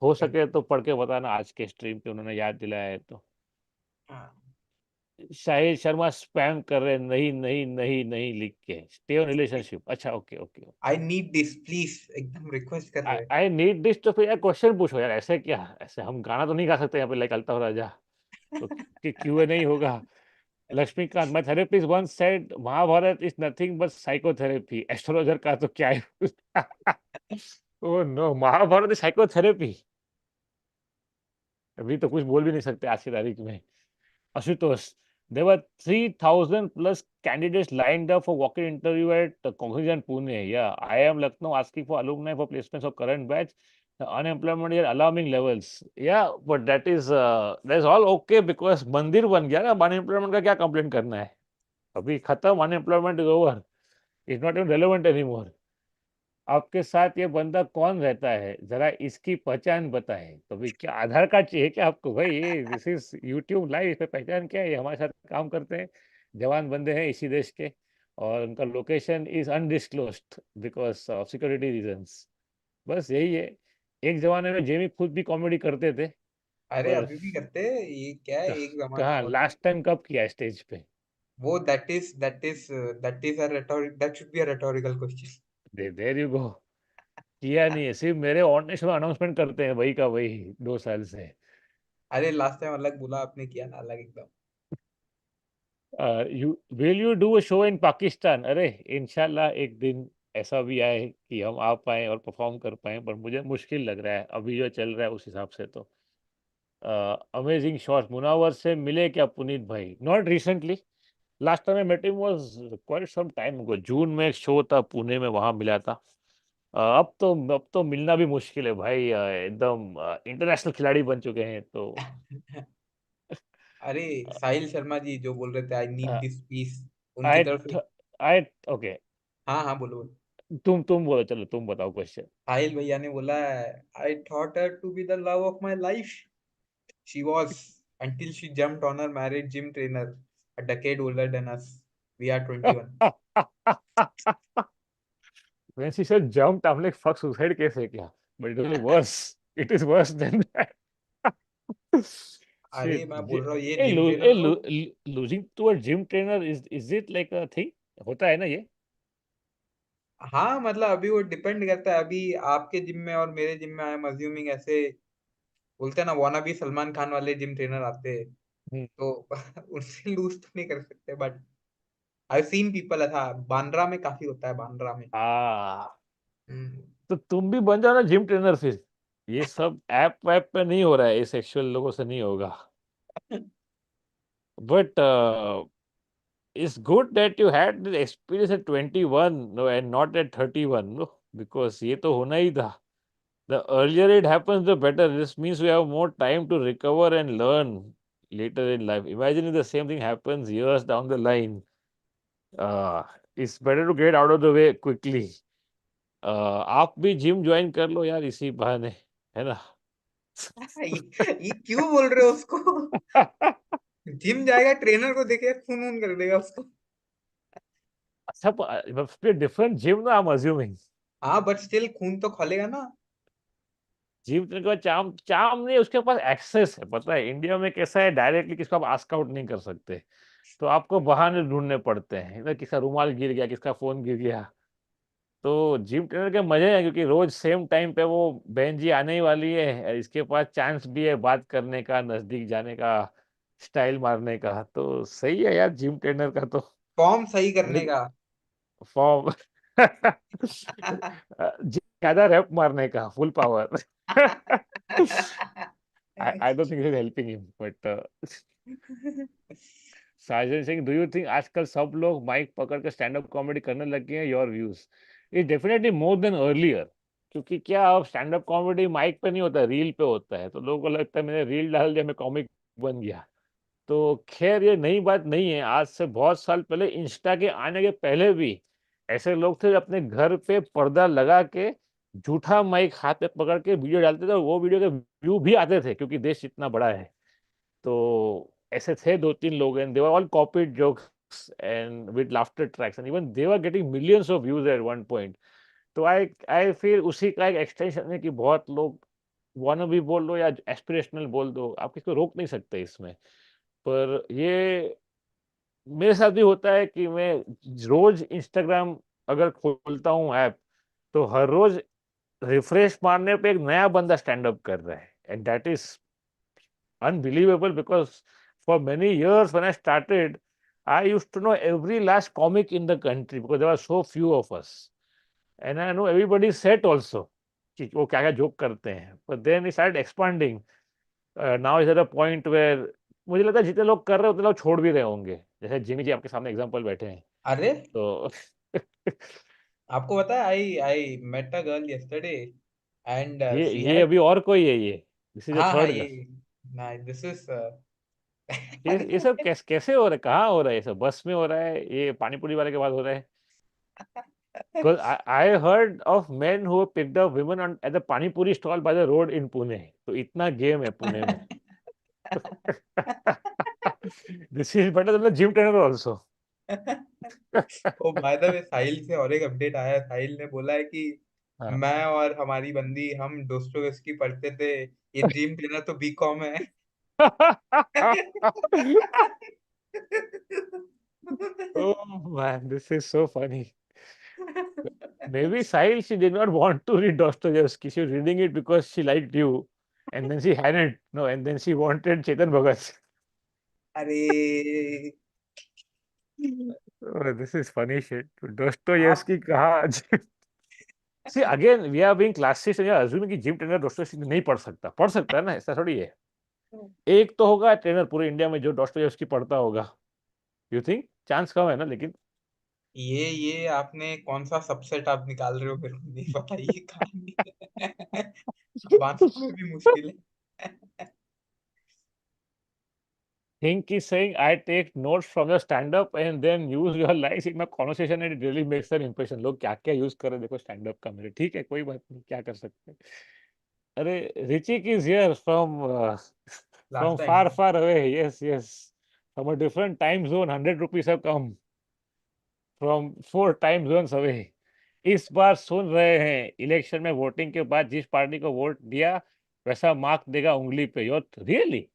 हो सके तो पढ़ के बताना, आज के स्ट्रीम पे उन्होंने याद दिलाया है तो। हाँ शाहिद शर्मा स्पैम कर रहे हैं, नहीं नहीं नहीं नहीं लिख के, स्टे ऑन रिलेशनशिप, अच्छा okay okay. I need this please, एकदम रिक्वेस्ट कर रहे हैं। आई नीड दिस, तो फिर यार क्वेश्चन पूछो यार, ऐसे क्या, ऐसे हम गाना तो नहीं गा सकते यहाँ पे लाइक अल्ताफ राजा, तो क्यों नहीं होगा। Lakshmikant, my therapist once said Mahabharat is nothing but psychotherapy, astrologer का तो क्या है। Oh no, Mahabharat is psychotherapy, अभी तो कुछ बोल भी नहीं सकते आज की तारीख में। Ashutosh, there were 3,000 plus candidates lined up for walk-in interview at Cognizant Pune. Yeah, I am Lucknow asking for alumni for placements of current batch. The unemployment is alarming levels. Yeah, but that's all okay because मंदिर बन गया ना, unemployment का क्या complaint करना है? अभी खत्म, unemployment is over. It's not even relevant anymore. आपके साथ ये बंदा कौन रहता है, जरा इसकी पहचान बताएं। तो भाई क्या आधार कार्ड चाहिए क्या आपको, भाई ये दिस इज यूट्यूब लाइव, इस पे पहचान क्या है, ये हमारे साथ काम करते हैं, जवान बंदे हैं इसी देश के, और उनका location is undisclosed because of security reasons. बस यही है। एक जमाने में जेमी खुद भी कॉमेडी करते थे, अरे पर अभी भी करते हैं, ये क्या है, एक जमाना कहाँ और लास्ट टाइम कब किया स्टेज पे। वो that is a rhetoric, that should be a rhetorical question. There you go, किया नहीं है, सिर्फ मेरे ऑन शो अनाउंसमेंट करते हैं वही का वही 2 साल से। अरे लास्ट टाइम अलग बोला आपने, किया ना अलग एकदम। You will you do a show in Pakistan, अरे इंशाल्लाह एक दिन ऐसा भी आए कि हम आ पाए और परफॉर्म कर पाए, पर मुझे मुश्किल लग रहा है अभी जो चल रहा है उस हिसाब से तो। अमेजिंग शॉट, मुनावर से मिले क्या पुनीत भाई, not recently, last time I met him was quite some time ago, June में एक शो था पुणे में, वहां मिला था। अब तो मिलना भी मुश्किल है भाई, एकदम इंटरनेशनल खिलाड़ी बन चुके हैं तो। अरे साहिल शर्मा जी जो बोल रहे थे आई नीड दिस पीस, उनकी आई तरफ से। आई ओके, हाँ हाँ बोलो बोलो। तुम बोलो, चलो तुम बताओ क्वेश्चन। साहिल भैया ने बोला है, I thought her to be the love of my life, she was until she jumped on her married gym trainer, a decade older than us. We are 21. When she said jumped, I'm like, fuck, suicide कैसे किया? But it was worse. It is worse than that. अरे Shit. मैं बोल रहा हूँ ये Hey, जिम ट्रेनर तो। losing to a gym trainer is it like a thing? होता है ना ये? हाँ मतलब अभी वो डिपेंड करता है, अभी आपके जिम में और मेरे जिम में आई एम अज्यूमिंग ऐसे बोलते हैं ना, वाना भी सलमान खान वाले जिम ट्रेनर आते हैं, हम्म, तो उनसे लूज तो नहीं कर सकते, बट आई सीन पीपल, ऐसा बांद्रा में काफी होता है, बांद्रा में। हाँ, हम्म। तो तुम भी बन जाओ ना जिम ट्रेनर फिर। ये सब ऐप वैप पे नहीं हो रहा है, ये सेक्सुअल लोगों से नहीं होगा। But it's good that you had the experience at 21, no, and not at 31, no, because ये तो होना ही था। The earlier it happens, the better. This means we have more time to recover and learn later in life. Imagine if the same thing happens years down the line. Uh, it's better to get out of the way quickly. आप भी जिम ज्वाइन कर लो यार इसी बहाने, है ना। ये क्यों बोल रहे हो उसको? जिम जाएगा, ट्रेनर को देखे खून वून कर देगा उसको। अच्छा, डिफरेंट जिम ना, आई एम अज्यूमिंग। हाँ बट स्टिल खून तो खोलेगा ना। जीव के पास चाम चाम नहीं, उसके पास एक्सेस है, पता है इंडिया में कैसा है, डायरेक्टली किसको आप आस्क आउट नहीं कर सकते, तो आपको बहाने ढूंढने पड़ते हैं, इधर किसका रुमाल गिर गया, किसका फोन गिर गया। तो जिम ट्रेनर के मजे हैं, क्योंकि रोज सेम टाइम पे वो बहन जी आने ही वाली है, इसके पास चांस भी है बात करने का, नजदीक जाने का, स्टाइल मारने का, तो सही है यार जिम ट्रेनर का तो। फॉर्म सही करने लेकिन का। फॉर्म ज्यादा रैप मारने का, full power. I don't think it is helping him, but Sajan Singh, do you think आजकल सब लोग माइक पकड़ कर स्टैंड अप कॉमेडी करने लग गए हैं, your views. It definitely more than earlier, क्योंकि क्या अब स्टैंड अप कॉमेडी माइक पे नहीं होता, रील पे होता है, तो लोगों को लगता है मैंने रील डाल दिया मैं कॉमिक बन गया। तो खैर ये नई बात नहीं है, आज से बहुत साल पहले, इंस्टा के आने के पहले भी ऐसे लोग थे जो अपने घर पे पर्दा लगा के झूठा माइक हाथ पे पकड़ के वीडियो डालते थे, और वो वीडियो के व्यू भी आते थे, क्योंकि देश इतना बड़ा है। तो ऐसे थे 2-3 लोग, and they were all copied jokes and with laughter tracks, and even they were getting millions of views at one point. तो आई आई फील उसी का एक एक्सटेंशन है कि बहुत लोग वाना भी बोल दो या एस्पिरेशनल बोल दो, आप किसको रोक नहीं सकते इसमें। पर ये मेरे साथ भी होता है कि मैं रोज इंस्टाग्राम अगर खोलता हूँ ऐप, तो हर रोज रिफ्रेश मारने पे एक नया बंदा स्टैंड अप कर रहा है, and that is unbelievable because for many years when I started, I used to know every last comic in the country because there were so few of us. And I know everybody's set also कि वो क्या क्या जोक करते हैं. But then it started expanding. Now is at a point where मुझे लगता है जितने लोग कर रहे हैं उतने लोग छोड़ भी रहे होंगे. जैसे जिमी जी आपके सामने एग्जांपल बैठे हैं. अरे, तो आपको पता है, I I met a girl yesterday and she ये हैड, अभी और कोई है ये. दिस इज द हाँ हाँ, थर्ड ये गर्ल. ना, दिस इज ये सब कैसे हो रहा है, कहाँ हो रहा है, ये सब बस में हो रहा है, ये पानी पूरी वाले के बाद हो रहा है. Because I heard of men who picked up women at the pani puri stall by the road in Pune. तो इतना गेम है पुणे में. This is better than the gym trainer also. Oh by the way, Sahil से और एक अपडेट आया है। साहिल ने बोला है कि हाँ. मैं और हमारी बंदी हम दोस्तों पढ़ते थे, ये जिम ट्रेनर तो बीकॉम है। Oh man, this is so funny. Maybe Sahil, she did not want to read Dostoevsky. She was reading it because she liked you, and then she hadn't. No, and then she wanted Chetan Bhagat. अरे Oh, this is funny shit. आप, Dostoevsky कहा. See, again, we are being classist and we are assuming कि जिम ट्रेनर डॉस्टोयेव्स्की नहीं पढ़ सकता है ना, ऐसा थोड़ी है. एक तो होगा ट्रेनर पूरे इंडिया में जो डॉस्टोयेव्स्की पढ़ता होगा. यू थिंक चांस कम है ना, लेकिन ये आपने कौन सा सबसेट आप निकाल रहे हो, मेरे को नहीं पता ये कहानी। बांसुर में भी मुश्किल है। think is saying I take notes from your stand up and then use your lines in my conversation and it really makes an impression. लोग क्या क्या यूज कर रहे हैं देखो स्टैंड अप का मेरे. ठीक है, कोई बात नहीं, क्या कर सकते हैं. अरे Richika is here from last from time, far away. Yes, yes, from a different time zone. 100 rupees have come from 4 time zones away. इस बार सुन रहे हैं इलेक्शन में वोटिंग के बाद जिस पार्टी को वोट दिया वैसा मार्क देगा उंगली पे. योर रियली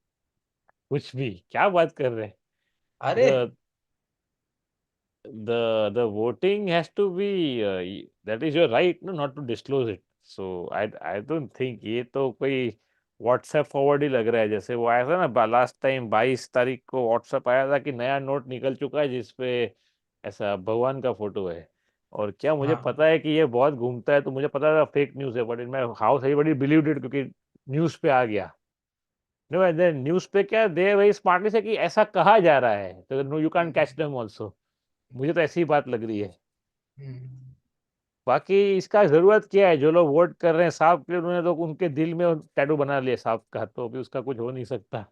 कुछ भी क्या बात कर रहे हैं. अरे the the voting has to be that is your right, no, not to disclose it. So I don't think ये तो कोई व्हाट्सएप फॉरवर्ड ही लग रहा है. जैसे वो आया था ना लास्ट टाइम 22 तारीख को व्हाट्सएप आया था कि नया नोट निकल चुका है जिसपे ऐसा भगवान का फोटो है. और क्या मुझे हाँ, पता है कि ये बहुत घूमता है, तो मुझे पता था फेक न्यूज है, but in my house everybody believed it क्योंकि न्यूज पे आ गया. नो, एंड देन न्यूज पे क्या दे वही स्मार्टली से कि ऐसा कहा जा रहा है, तो know you can catch them also. मुझे तो ऐसी ही बात लग रही है. हम्म, बाकी इसका जरूरत क्या है, जो लोग वोट कर रहे हैं सांप के लिए, उन्होंने तो उनके दिल में टैटू बना लिया सांप का, तो अभी उसका कुछ हो नहीं सकता.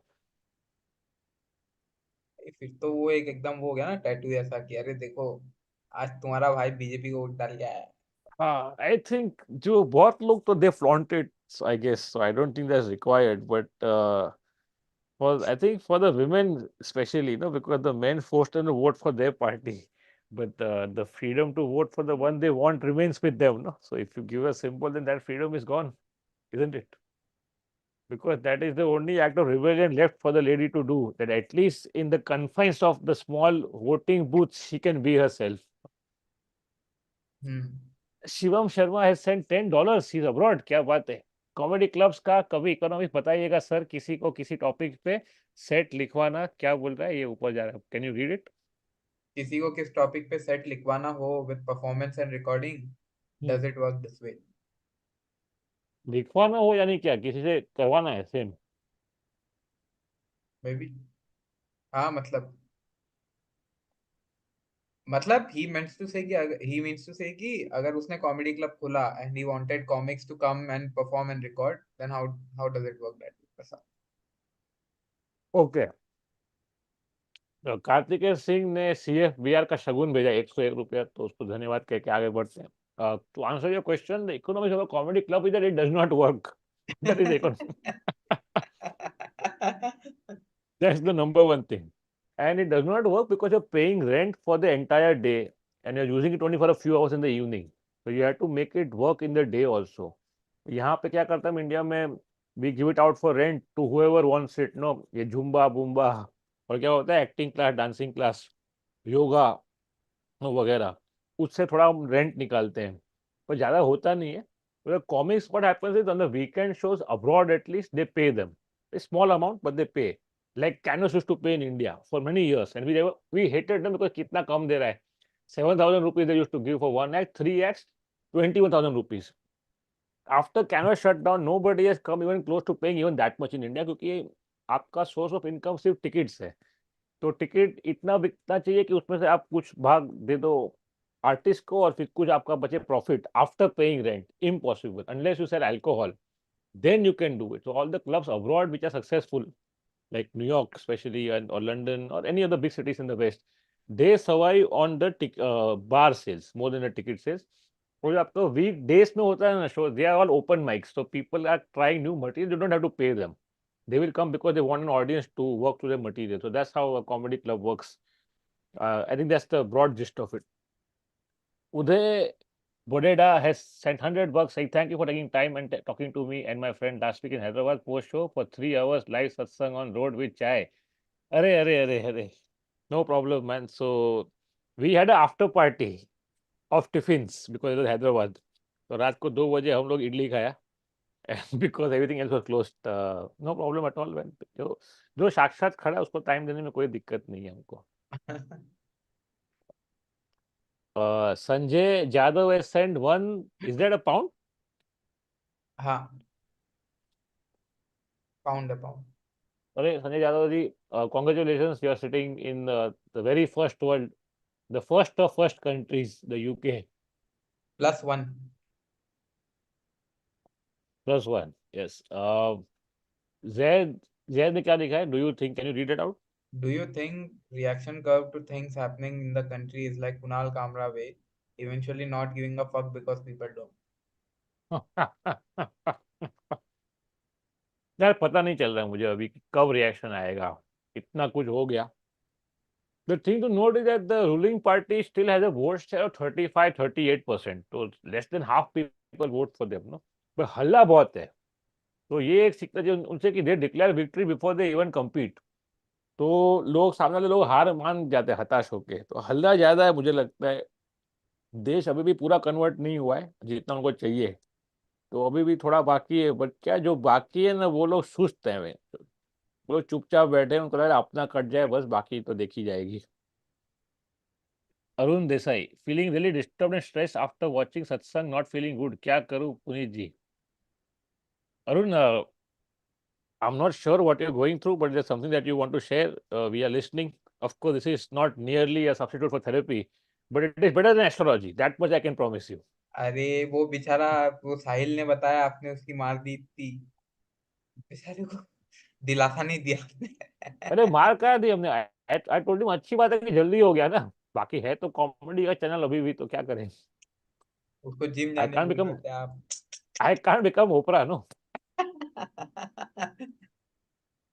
फिर तो वो एक एकदम वो हो गया ना टैटू ऐसा कि अरे देखो, आज तुम्हारा भाई बीजेपी को वोट डाल गया है। हाँ, आई थिंक जो बहुत लोग तो they flaunted, I guess, so I don't think that's required, but for I think for the women especially, because the men forced them to vote for their party, but the freedom to vote for the one they want remains with them, no. So if you give a symbol, then that freedom is gone, isn't it? Because that is the only act of rebellion left for the lady to do, that at least in the confines of the small voting booths she can be herself. Hmm, Shivam Sharma has sent $10. He is abroad. क्या बात है. कॉमेडी क्लब्स का कभी इकोनॉमिक्स बताइएगा सर, किसी को किसी टॉपिक पे सेट लिखवाना. क्या बोल रहा है ये, ऊपर जा रहा है, कैन यू रीड इट. किसी को किस टॉपिक पे सेट लिखवाना हो with performance and recording, does it work this way? लिखवाना हो यानी क्या, किसी से करवाना है सेम. मे बी, हाँ, मतलब ही मींस टू से कि अगर उसने कॉमेडी क्लब खोला and he wanted comics to come and perform and record, then how how does it work that ऐसा? ओके. कार्तिकेय सिंह ने CFBR का शगुन भेजा ₹101, तो उसको धन्यवाद कह के आगे बढ़ते हैं. To answer your question, the economics of a comedy club is that it does not work. That is That's the number one thing. And it does not work because you're paying rent for the entire day and you're using it only for a few hours in the evening. So you have to make it work in the day also. यहाँ पे क्या करता है इंडिया में, we give it out for rent to whoever wants it, no, ये झुम्बा बुम्बा, और क्या होता है acting class, dancing class, yoga वगैरह, उससे थोड़ा हम रेंट निकालते हैं, पर ज़्यादा होता नहीं है। मतलब comics what happens is on the weekend shows abroad at least they pay them small amount but they pay, like Canvas used to pay in India for many years and we hated them because कितना कम दे रहा है, 7,000 rupees they used to give for one act, 3 acts, 21,000 rupees. After Canvas shut down nobody has come even close to paying even that much in India, क्योंकि आपका सोर्स ऑफ इनकम सिर्फ टिकट्स है। तो टिकट इतना बिकना चाहिए कि उसमें से आप कुछ भाग दे दो आर्टिस्ट को और फिर कुछ आपका बचे profit after paying rent. Impossible unless you sell alcohol, then you can do it. So all the clubs abroad which are successful, like New York especially, and or London or any other big cities in the West, they survive on the bar sales more than the ticket sales. और जो आपका वीक डेज में होता है ना show, they are all open mics, so people are trying new material, you don't have to pay them, they will come because they want an audience to work through their material. So that's how a comedy club works. I think that's the broad gist of it. Uday Bodeda has sent 100 bucks saying thank you for taking time and talking to me and my friend last week in Hyderabad post show for 3 hours live satsang on road with chai. Arre. No problem, man. So we had an after party of tiffins because it was Hyderabad. तो रात को 2 बजे हम लोग इडली खाया because everything else was closed. No problem at all, man. जो जो साक्षात खड़ा है उसको टाइम देने में कोई दिक्कत नहीं है हमको. Sanjay Jadhav has sent one. Is that a pound? हाँ, पाउंड है पाउंड। अरे Sanjay Yadav ji, congratulations, you are sitting in the very first world, the first of first countries, the UK. +1। +1, yes. Zaid, Zaid ने क्या लिखा है? Do you think, can you read it out? Do you think reaction curve to things happening in the country is like Kunal Kamra way, eventually not giving a fuck because people don't? यार पता नहीं चल रहा है मुझे अभी कि कब रिएक्शन आएगा, इतना कुछ हो गया. The thing to note is that the ruling party still has a vote share of 35-38%. So less than half people vote for them, no? But हल्ला बहुत है. तो ये एक सिग्नेचर उनसे कि they declare victory before they even compete. तो लोग, सामने वाले लोग हार मान जाते हैं हताश होके. तो हल्ला ज्यादा है मुझे लगता है. देश अभी भी पूरा कन्वर्ट नहीं हुआ है जितना उनको चाहिए. तो अभी भी थोड़ा बाकी है, बट क्या जो बाकी है ना वो लोग सुस्त हैं वे. वो लोग चुपचाप बैठे हैं, उनको लग रहा है अपना कट जाए बस, बाकी तो देखी जाएगी. Arun Desai, feeling really disturb and stress after watching सत्संग, नॉट फीलिंग गुड, क्या करूं पुनीत जी. Arun, I'm not sure what you're going through, but there's something that you want to share. We are listening. Of course, this is not nearly a substitute for therapy, but it is better than astrology. That much I can promise you. अरे वो बेचारा, वो साहिल ने बताया आपने उसकी मार दी थी, बेचारे को दिलासा नहीं दिया आपने। अरे मार कहा दी हमने. आई टोल्ड हिम अच्छी बात है कि जल्दी हो गया ना. बाकी है तो कॉमेडी का चैनल अभी भी, तो क्या करें. उसको जिम आई जाने कांट बोल बिकम रहे थे आप। I can't become Oprah, no.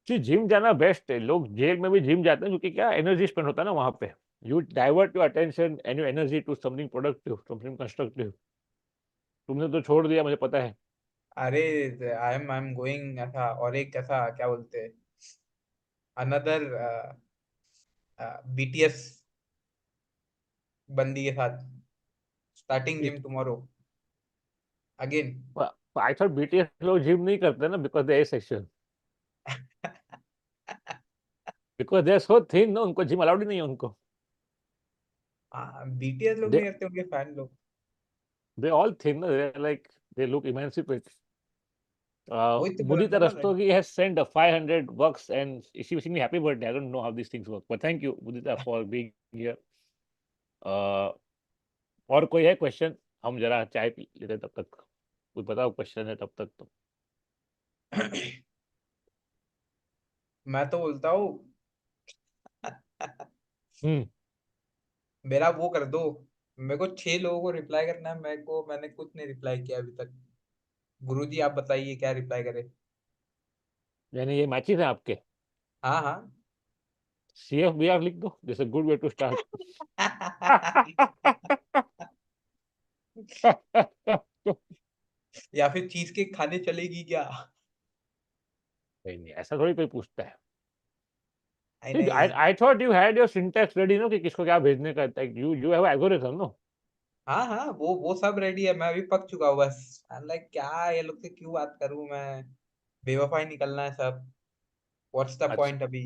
जी जिम जाना बेस्ट है. लोग जेल में भी जिम जाते हैं क्योंकि क्या एनर्जी स्पेंड होता है ना वहां पे. You divert your attention and your energy to something productive, something constructive. तुमने तो छोड़ दिया मुझे पता है. अरे आई एम गोइंग ऐसा, और एक ऐसा क्या बोलते हैं, अनदर बीटीएस बंदी के साथ, starting gym tomorrow again. I thought BTS लोग जिम नहीं करते ना because they A section, because they are so thin ना, उनको जिम अलाउड ही नहीं है उनको. बीटीएस लोग दे नहीं करते, उनके फैन लोग। दे ऑल थिन ना, they like they look emancipate. वही तो बोला Mudita था ना like, Rastogi has sent a 500 bucks and she wishing me happy birthday. I don't know how these things work, but thank you, Mudita, for being here. Uh, और कोई है क्वेश्चन? हम जरा चाय पी लेते तब तक. कुछ बताओ क्वेश्चन है तब तक तो. मैं तो बोलता हूँ हम्म. मेरा वो कर दो। मेरे को 6 लोगों को रिप्लाई करना है, मैंने कुछ नहीं रिप्लाई किया अभी तक। गुरुजी आप बताइए क्या रिप्लाई करे। यानी ये मैचेस हैं आपके. हाँ हाँ। CFBR लिख दो, this a good way to start. या फिर चीज केक खाने चलेगी क्या? नहीं नहीं, ऐसा थोड़ी कोई पूछता है. नहीं See, नहीं। I thought you had your syntax ready, no, कि किसको क्या भेजने का, like you have algorithm, no? हाँ हाँ, वो सब रेडी है, मैं अभी पक चुका हूँ बस। लाइक क्या ये लोग से क्यों बात करूँ मैं, बेवफाई निकलना है सब। व्हाट्स द अच्छा पॉइंट अभी।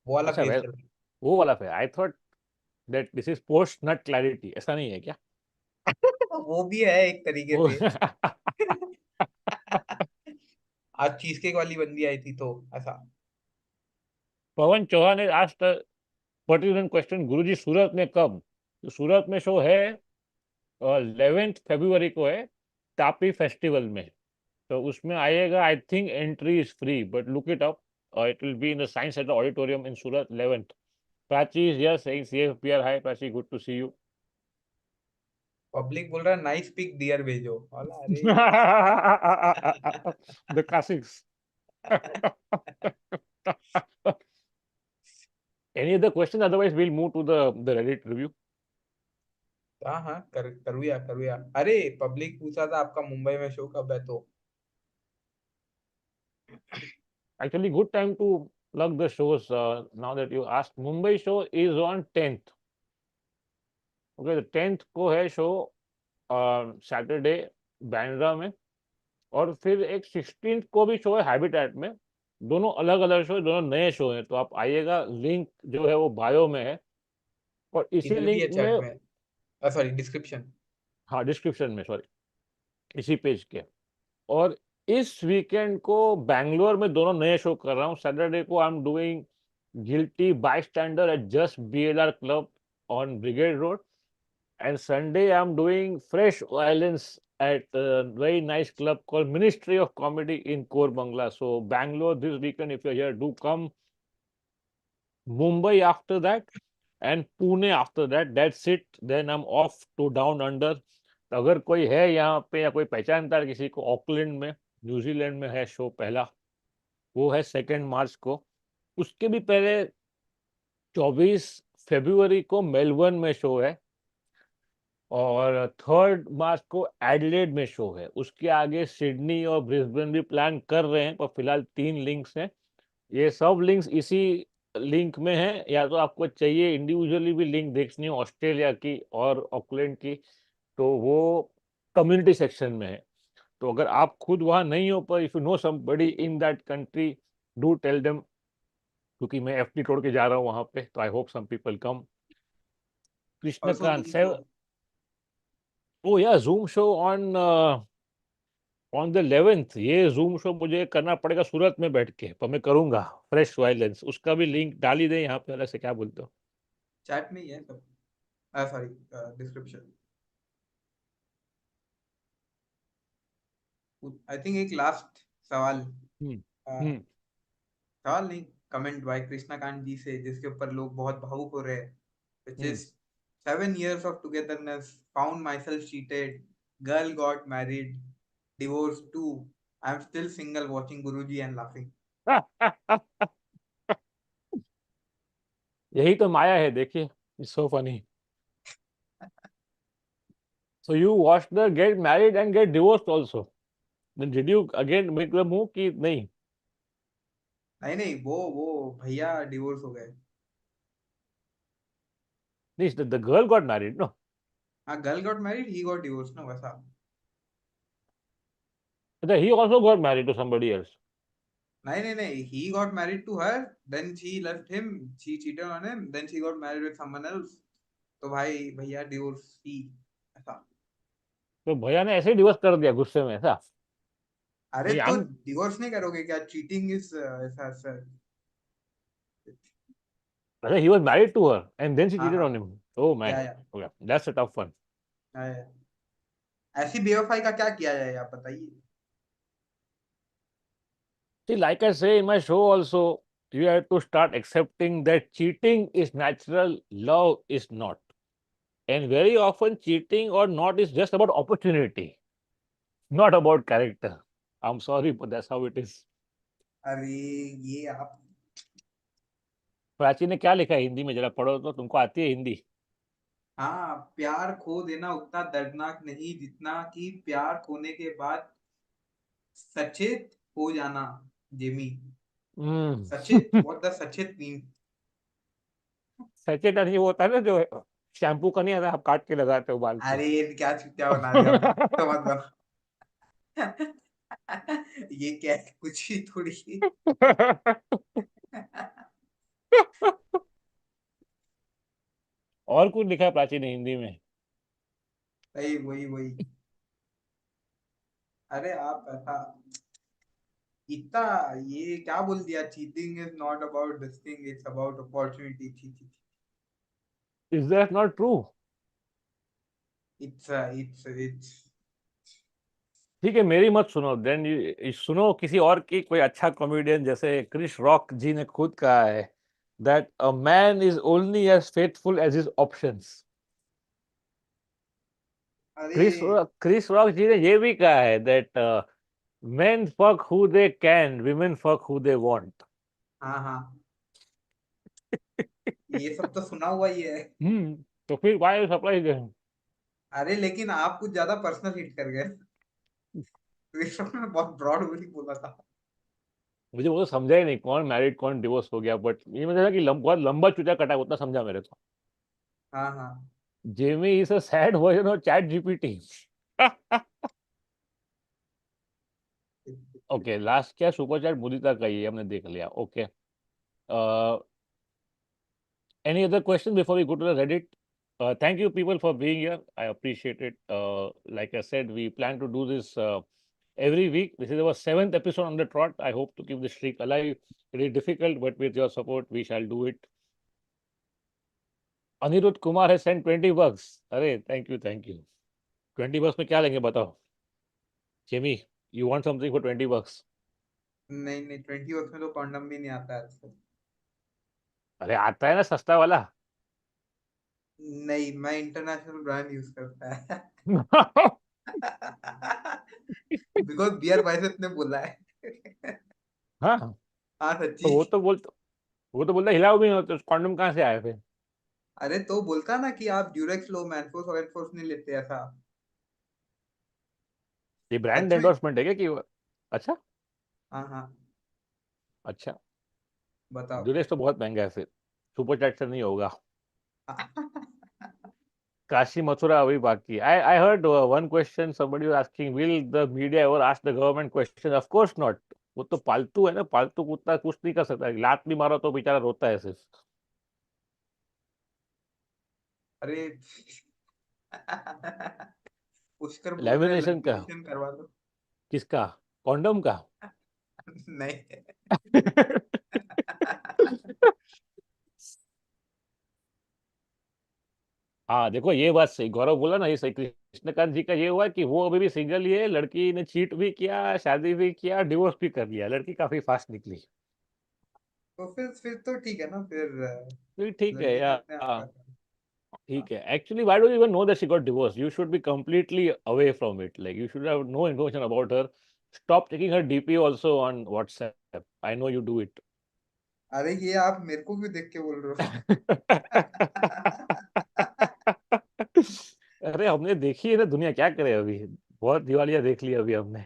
वो वाला अच्छा, फेज वे चल रहा वो वाला फिर I thought that this is post nut clarity, ऐसा नहीं है क्या? है। वो भी है एक तरीके वो से। आज चीज केक वाली बंदी आई थी तो ऐसा। पवन चौहान ने आस्क्ड पर्टिकुलर क्वेश्चन, गुरुजी सूरत में कब? तो सूरत में शो है 11 फरवरी को है, तापी फेस्टिवल में। तो उसमें आएगा, I think entry is free, but look it up. It will be in the science centre auditorium in Surat 11th। Prachi is here saying CFPR, hi Prachi, good to see you. Public बोल रहा है नाइस पिक डियर भेजो वाला, अरे। The classics. Any other question? Otherwise, we'll move to the Reddit review. हाँ हाँ, करूया करूया। अरे पब्लिक पूछा था आपका मुंबई में शो कब है तो। Actually, good time to plug the shows. Now that you asked, Mumbai show is on 10th. Okay, the 10th को है शो, सैटरडे, बैंड्रा में। और फिर एक 16th को भी शो है हैबिटेट में। दोनों अलग अलग शो है, दोनों नए शो हैं, तो आप आइएगा। लिंक जो है वो बायो में है, और इसी इधर भी लिंक है में, चैट में, सॉरी डिस्क्रिप्शन। हाँ डिस्क्रिप्शन में, सॉरी, इसी पेज के। और इस वीकेंड को बैंगलोर में दोनों नए शो कर रहा हूँ। सैटरडे को I am doing guilty bystander at just BLR club on Brigade Road, and Sunday I am doing fresh violence at a very nice club called Ministry of Comedy in Korbangla. So Bangalore this weekend, if you're here, do come. Mumbai after that, and Pune after that. That's it. Then I'm off to down under. तो अगर कोई है यहाँ पे या कोई पहचानता है किसी को, ऑकलैंड में, न्यूजीलैंड में है शो पहला, वो है 2 मार्च को। उसके भी पहले 24 फरवरी को मेलबर्न में शो है, और 3 मार्च को एडिलेड में शो है। उसके आगे सिडनी और ब्रिस्बेन भी प्लान कर रहे हैं, पर फिलहाल 3 लिंक्स हैं। ये सब लिंक्स इसी लिंक में है, या तो आपको चाहिए इंडिविजुअली भी लिंक देखनी हो ऑस्ट्रेलिया की और ऑकलैंड की, तो वो कम्युनिटी सेक्शन में है। तो अगर आप खुद वहां नहीं हो, पर if you know somebody in that country, do tell them, क्योंकि मैं FT तोड़ के जा रहा हूँ वहां पे, तो I hope some people come. Also Krishnakant zoom से, show. Oh yeah zoom show on the 11th। ये जूम शो मुझे करना पड़ेगा सूरत में बैठ के, पर मैं करूंगा। फ्रेश वायलेंस, उसका भी लिंक डाल ही दे यहाँ पे, अलग से क्या बोलते हो? चैट में ही है सब, सॉरी डिस्क्रिप्शन। आई थिंक एक लास्ट सवाल, हम्म। अ, हम्म। सवाल नहीं, कमेंट भाई कृष्णाकांत जी से, जिसके ऊपर लोग बहुत भावुक हो रहे हैं। which hmm. is 7 years of togetherness, found myself cheated, girl got married, divorced too, I'm still single watching Guruji and laughing. यही तो माया है, देखिए। It's so funny. So you watch the get married and get divorced also, then did you again make the move कि नहीं? नहीं नहीं, वो भैया डिवोर्स हो गए। नहीं, the girl got married, no? हाँ, girl got married, he got divorce ना वैसा। He also got married to somebody else. नहीं नहीं नहीं, he got married to her, then she left him, she cheated on him, then she got married with someone else, तो भाई भैया डिवोर्स ही ऐसा। तो भैया ने ऐसे ही डिवोर्स कर दिया गुस्से में, ऐसा? अरे नहीं, तो हम, डिवोर्स नहीं करोगे क्या, चीटिंग इज ऐसा ऐसा। अच्छा, he was married to her and then she हाँ cheated हाँ, on him. Oh man, या okay, that's a tough one. या। ऐसी बेवफाई का क्या किया जाए आप बताइए। See, like I say in my show also, you have to start accepting that cheating is natural, love is not. And very often, cheating or not is just about opportunity, not about character. I'm sorry, but that's how it is. अरे ये आप, प्राची ने क्या लिखा है हिंदी में, जरा पढ़ो तो, तुमको आती है हिंदी? हाँ, प्यार खो देना उतना दर्दनाक नहीं जितना कि प्यार खोने के बाद सचेत हो जाना, जेमी। हम्म। सचेत, व्हाट द सचेत मीन। सैचेट नहीं, वो होता है ना जो शैम्पू का नहीं आता, आप काट के लगाते हो बाल पे। अरे ये क्या क्या बना दिया आपने, तो मत बना। ये क्या है, कुछ ही थोड़ी। और कुछ लिखा है प्राचीन हिंदी में? वही वही वही। अरे आप ऐसा इतना, ये क्या बोल दिया, cheating is not about this thing, it's about opportunity. थी थी। Is that not true? It's ठीक है, मेरी मत सुनो देन, सुनो किसी और की, कोई अच्छा कॉमेडियन, जैसे क्रिस रॉक जी ने खुद कहा है that a man is only as faithful as his options. अरे क्रिस रॉक जी ने ये भी कहा है that men fuck who they can, women fuck who they want. हाँ हाँ, ये सब तो सुना हुआ ही है। तो फिर why are you surprised then? अरे लेकिन आप कुछ ज्यादा पर्सनल हिट कर गए, तो ये सब में बहुत ब्रॉड बोला था। मुझे वो तो समझा ही नहीं कौन मैरिड कौन डिवोर्स हो गया, बट ये मुझे लगा कि बहुत लंबा चुचा कटा है, उतना समझा मेरे को। हाँ हाँ। Jamie is a sad version of chat GPT. Okay, last क्या सुपर चैट मुदिता का, ये हमने देख लिया। Okay, any other question before we go to the Reddit? Thank you, people, for being here. I appreciate it. Like I said, we plan to do this every week. This is our 7th episode on the trot. I hope to keep the streak alive. It is difficult, but with your support, we shall do it. Anirudh Kumar has sent 20 bucks. Arey, thank you, thank you. 20 bucks में क्या लेंगे बताओ? Jimmy, you want something for 20 bucks? नहीं नहीं, 20 वर्ष में तो कॉन्डम भी नहीं आता है आजकल। अरे आता है ना सस्ता वाला। नहीं, मैं इंटरनेशनल ब्रांड यूज करता है। बिकॉज बियर बाइसेप ने बोला है। हाँ, हाँ तो सच्ची। वो तो बोलता हिलाओ भी नहीं, तो कॉन्डम कहाँ से आया फिर? अरे तो बोलता ना कि आप ड्यूरेक्स लो, मैनफोर्स और एनफोर्स नहीं लेते ऐसा। ये ब्रांड सच में। एंडोर्समेंट है क्या कि अच्छा, हाँ हाँ। अच्छा। बताओ। ड्यूरेक्स तो बहुत महंगा है फिर, सुपर चैट से नहीं होगा। काशी मथुरा अभी बाकी। I heard one question somebody was asking, will the media ever ask the government questions? Of course not. वो तो पालतू है ना, पालतू कुत्ता कुछ नहीं कर सकता, लात भी मारो तो बेचारा रोता है सिर्फ। अरे पुष्कर बोल रहे हैं लेमिनेशन का? लेमिनेशन करवा दो। किसका? कॉन्डम का? नहीं। हाँ देखो, ये बात सही गौरव बोला ना, ये सही। कृष्णकांत जी का ये हुआ कि वो अभी भी सिंगल ही है, लड़की ने चीट भी किया, शादी भी किया, डिवोर्स भी कर लिया, लड़की काफी फास्ट निकली। तो फिर तो ठीक है ना फिर, फिर ठीक है लड़की ने यार, अपने आप हाँ, कर लिया। ठीक है। Actually why do you even know that she got divorced? You should be completely away from it, like you should have no information about her. Stop checking her DP also on WhatsApp. I know you do it. अरे ये आप मेरे को क्यों देख के बोल रहे हो? अरे हमने देखी है ना दुनिया, क्या करे अभी, बहुत दिवालिया देख लिया अभी हमने।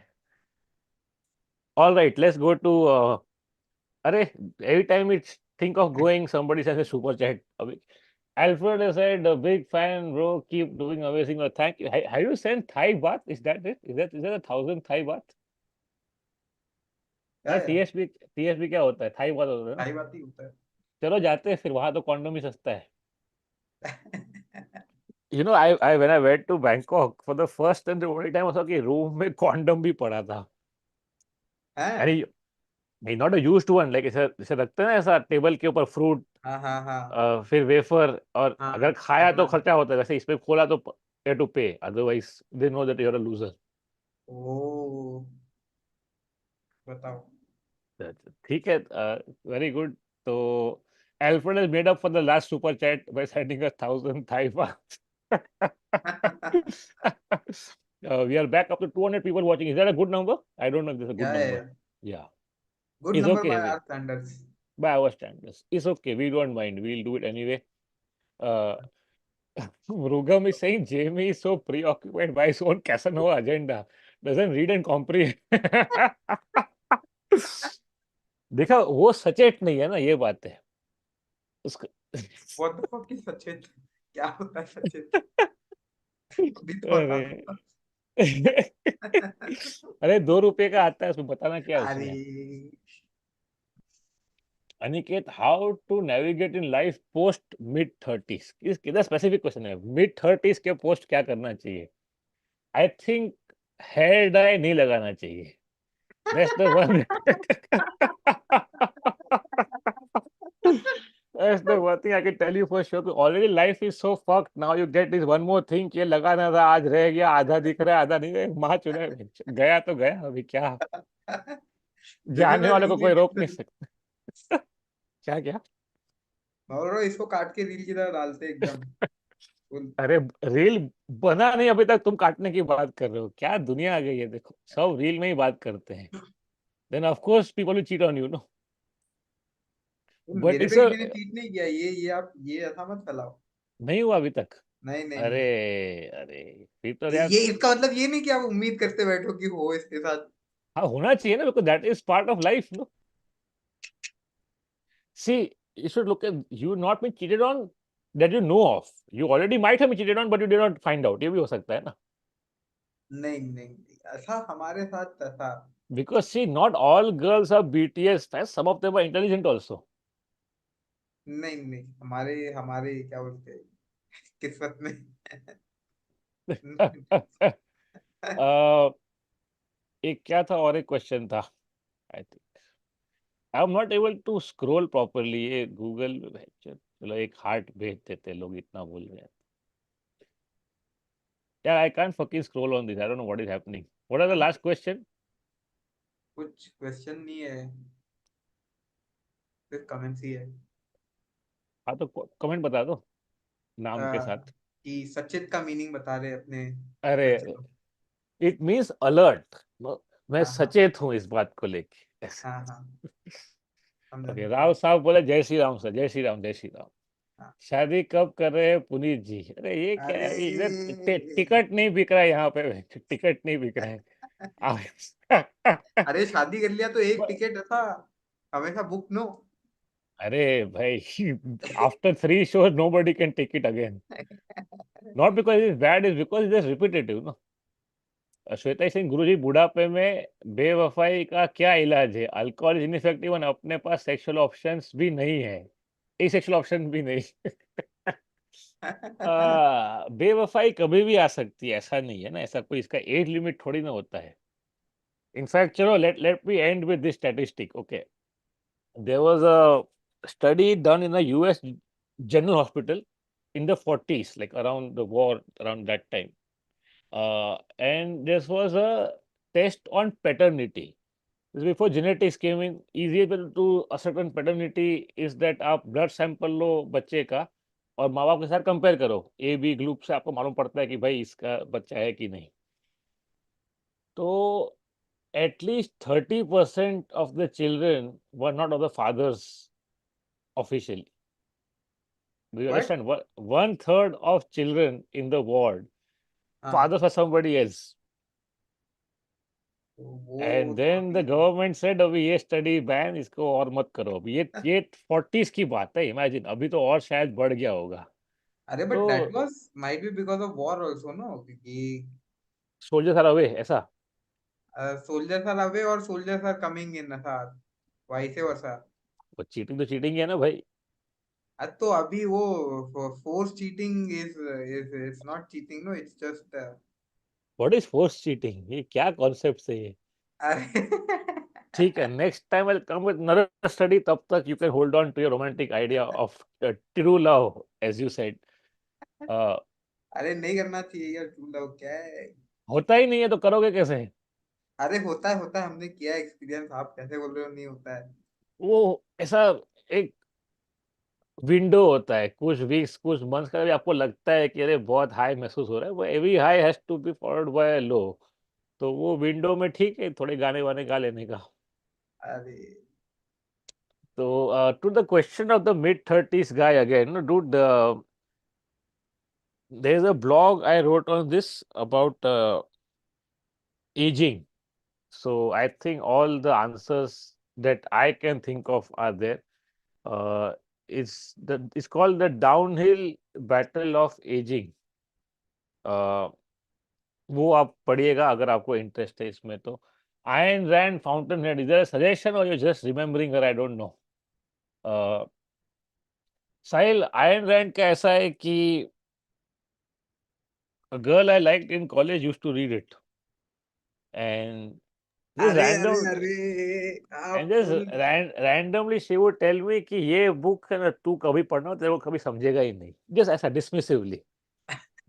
All right, let's go to अरे every time it's think of going, somebody says a super chat अभी। Alfred has said, a big fan, bro. Keep doing amazing. Thank you. Have you sent Thai baht? Is that it? Is that 1,000 Thai baht? क्या ना यार, TSB क्या होता है? थाई बात होता है ना। भाई बात ही होता चलो जाते हैं फिर, वहां तो कॉन्डोम ही सस्ता है। है। I when I went to Bangkok for the first and the only time, I saw कि रूम में कॉन्डम भी पड़ा था। हैं? यानी नहीं, not a used one, like ऐसे जैसे रखते हैं ना ऐसा टेबल के ऊपर फ्रूट, हाँ हाँ हाँ फिर वेफर, और हाँ। अगर खाया तो अपना। खर्चा होता है, वैसे इसमें खोला तो to pay, otherwise they know that you are a loser. Oh, बताओ। ठीक है, वेरी गुड। तो Alfred has made up for the last super chat by sending 1,000 Thai baht. We are back up to 200 people watching. Is that a good number? I don't know if that's a good क्या number. है? Yeah, good it's number okay. By our standards. By our standards, it's okay. We don't mind. We'll do it anyway. Uh, Mrugam is saying Jamie is so preoccupied by his own Casanova agenda, doesn't read and comprehend. देखा, वो सचेत नहीं है ना, ये बात है। उसका व्हाट द फक इज सचेत? क्या होता है सचेत? अभी तो बता अरे दो। अरे 2 रुपए का आता है, उसमें बताना क्या है अरे उसमें। Aniket, how to navigate in life post mid 30s, इस कितना स्पेसिफिक क्वेश्चन है। मिड 30s के पोस्ट क्या करना चाहिए? आई थिंक हेयर डाई नहीं लगाना चाहिए। That's the one. That's the one thing I can tell you for sure. Already life is so fucked. Now you get this one more thing कि ये लगाना था, आज रह गया, आधा दिख रहा है आधा नहीं रहा, माँ चुना गया तो गया, अभी क्या, दिस इज जाने अ वाले को रील कोई इन रोक नहीं इटसेल्फ। सकता। क्या क्या? और इसको काट के रील की तरह डालते एकदम फुल। अरे रील बना नहीं अभी तक, तुम काटने की बात कर रहे हो, क्या दुनिया आ गई है, देखो सब रील में ही बात करते हैं। Then of course people will cheat on you, no. But मेरे इट्स पे अ, किसी ने चीट नहीं किया, ये आप ये ऐसा मत फैलाओ। नहीं हुआ अभी तक। नहीं नहीं अरे, नहीं। अरे फिर तो यार, ये इसका मतलब ये नहीं कि आप उम्मीद करते बैठो कि हो इसके साथ। हाँ होना चाहिए ना, because that is part of life, no. See, you should look at you not been cheated on that you know of. You already might have been cheated on, but you did not find out. ये भी हो सकता है ना? नहीं नहीं नहीं, ऐसा हमारे साथ ऐसा। Because see, not all girls are BTS fans. Some of them are intelligent also. नहीं नहीं, हमारे हमारे क्या बोलते हैं, किस्मत में। एक क्या था, और एक क्वेश्चन था। I think I am not able to scroll properly, ये गूगल। चलो एक हार्ट भेज देते हैं, लोग इतना बोल रहे हैं। यार I can't fucking scroll on this, I don't know what is happening. What are the last question? कुछ क्वेश्चन नहीं है, सिर्फ कमेंट्स ही है। हाँ तो कमेंट बता दो नाम के साथ। कि सचित का मीनिंग बता रहे अपने अरे, बच्चे लोग। It means alert. मैं हाँ हाँ सचेत हूँ इस बात को लेके, ऐसे। हाँ हाँ, समझा ओके, समझा। राव साहब बोले जय श्री राम सर, जय श्री राम, जय श्री राम। हाँ। शादी कब कर रहे हैं पुनीत जी? अरे ये क्या अरे है, अभी इधर टिकट नहीं बिक रहा है यहाँ पे, टिकट नहीं बिक रहा है। अरे शादी कर लिया तो एक ब- टिकट ऐसा हमेशा बुक नो। अरे भाई, after 3 shows nobody can take it again. Not because it is bad, it's because it is repetitive, no? Shweta Singh, गुरुजी बुढ़ापे में बेवफाई का क्या इलाज है? अल्कोहल इज इनइफेक्टिव और अपने पास सेक्सुअल ऑप्शंस भी नहीं है, ए सेक्सुअल ऑप्शन भी नहीं। बेवफाई कभी भी आ सकती है, ऐसा नहीं है ना, ऐसा कोई इसका एज लिमिट थोड़ी ना होता है। इनफैक्ट चलो let me end with this statistic, okay. There was a study done in a US general hospital in the 40s, like around the war, around that time. And this was a test on paternity. This is before genetics came in. Easier to ascertain paternity is that आप ब्लड सैंपल लो बच्चे का और माँ बाप के साथ कंपेयर करो, ए बी ग्रुप से आपको मालूम पड़ता है कि भाई इसका बच्चा है कि नहीं। तो at least 30% of the children were not of the fathers officially. Do you but understand? 1/3 of children in the world, हाँ, fathers were somebody else. तो वो एंड तो देन द अभी। गवर्नमेंट सेड अभी ये स्टडी बैन, इसको और मत करो। अभी ये 40s की बात है, इमेजिन, अभी तो और शायद बढ़ गया होगा। अरे बट तो that was might be because of war also no, क्योंकि सोल्जर्स आर अवे, ऐसा। सोल्जर्स आर अवे और सोल्जर्स आर कमिंग इन ऐसा, वाइस वर्सा। वो चीटिंग तो चीटिंग है ना भाई। तो अभी वो force cheating is is it's not cheating no, it's just what is force cheating? ये क्या कॉन्सेप्ट है ये? अरे। ठीक है, next time I come with another study, तब तक you can hold on to your romantic idea of true love, as you said. अरे नहीं करना चाहिए यार, ट्रू लव क्या है? होता ही नहीं है तो करोगे कैसे? अरे होता है, हमने किया एक्सपीरियंस, आप कैसे बोल रहे हो नहीं होता है? वो ऐसा एक विंडो होता है, कुछ वीक्स कुछ मंथ्स का, भी आपको लगता है कि अरे बहुत हाई महसूस हो रहा है, वो every high has to be followed by low. तो वो विंडो में ठीक है थोड़े गाने वाने गा लेने का। अरे तो to the question of the mid 30s guy again, dude, there is a blog I wrote on this about aging. So I think all the answers that I can think of are there. it's called the Downhill Battle of Aging. uh, वो आप पढ़िएगा अगर आपको इंटरेस्ट है इसमें तो. Ayn Rand fountainhead, is there a suggestion और you just remembering, I don't know. Sahil, Ayn Rand का ऐसा है कि a girl I liked in college used to read it, and just अरे अरे random अरे, and आप just बोल randomly she would tell me कि ये बुक है ना, तू कभी पढ़ना, तेरे को कभी समझेगा ही नहीं, just ऐसा dismissively.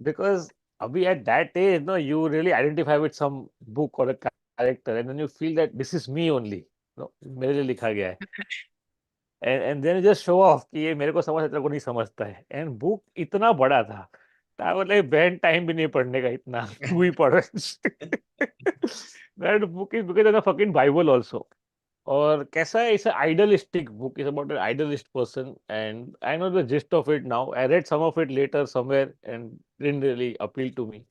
Because अभी at that age, no, you really identify with some book or a character, and then you feel that this is me only, no, मेरे लिए लिखा गया है. And then you just show off कि ये मेरे को समझ है, तेरे को नहीं समझता है. And book इतना बड़ा था, I was like, बहन टाइम भी नहीं पढ़ने का इतना, तू ही पढ़. That book is because of a fucking Bible also. और कैसा है, it's idealistic book, is about an idealist person, and I know the gist of it now. I read some of it later somewhere and didn't really appeal to me.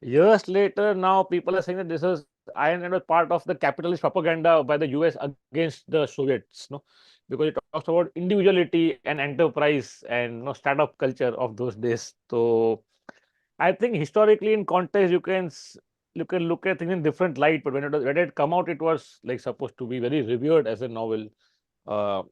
Years later, now people are saying that this is Iron Man was part of the capitalist propaganda by the US against the Soviets, no, because it talks about individuality and enterprise and, no, startup culture of those days. So I think historically, in context, you can look at things in different light. But when it had come out, it was like supposed to be very revered as a novel. Uh,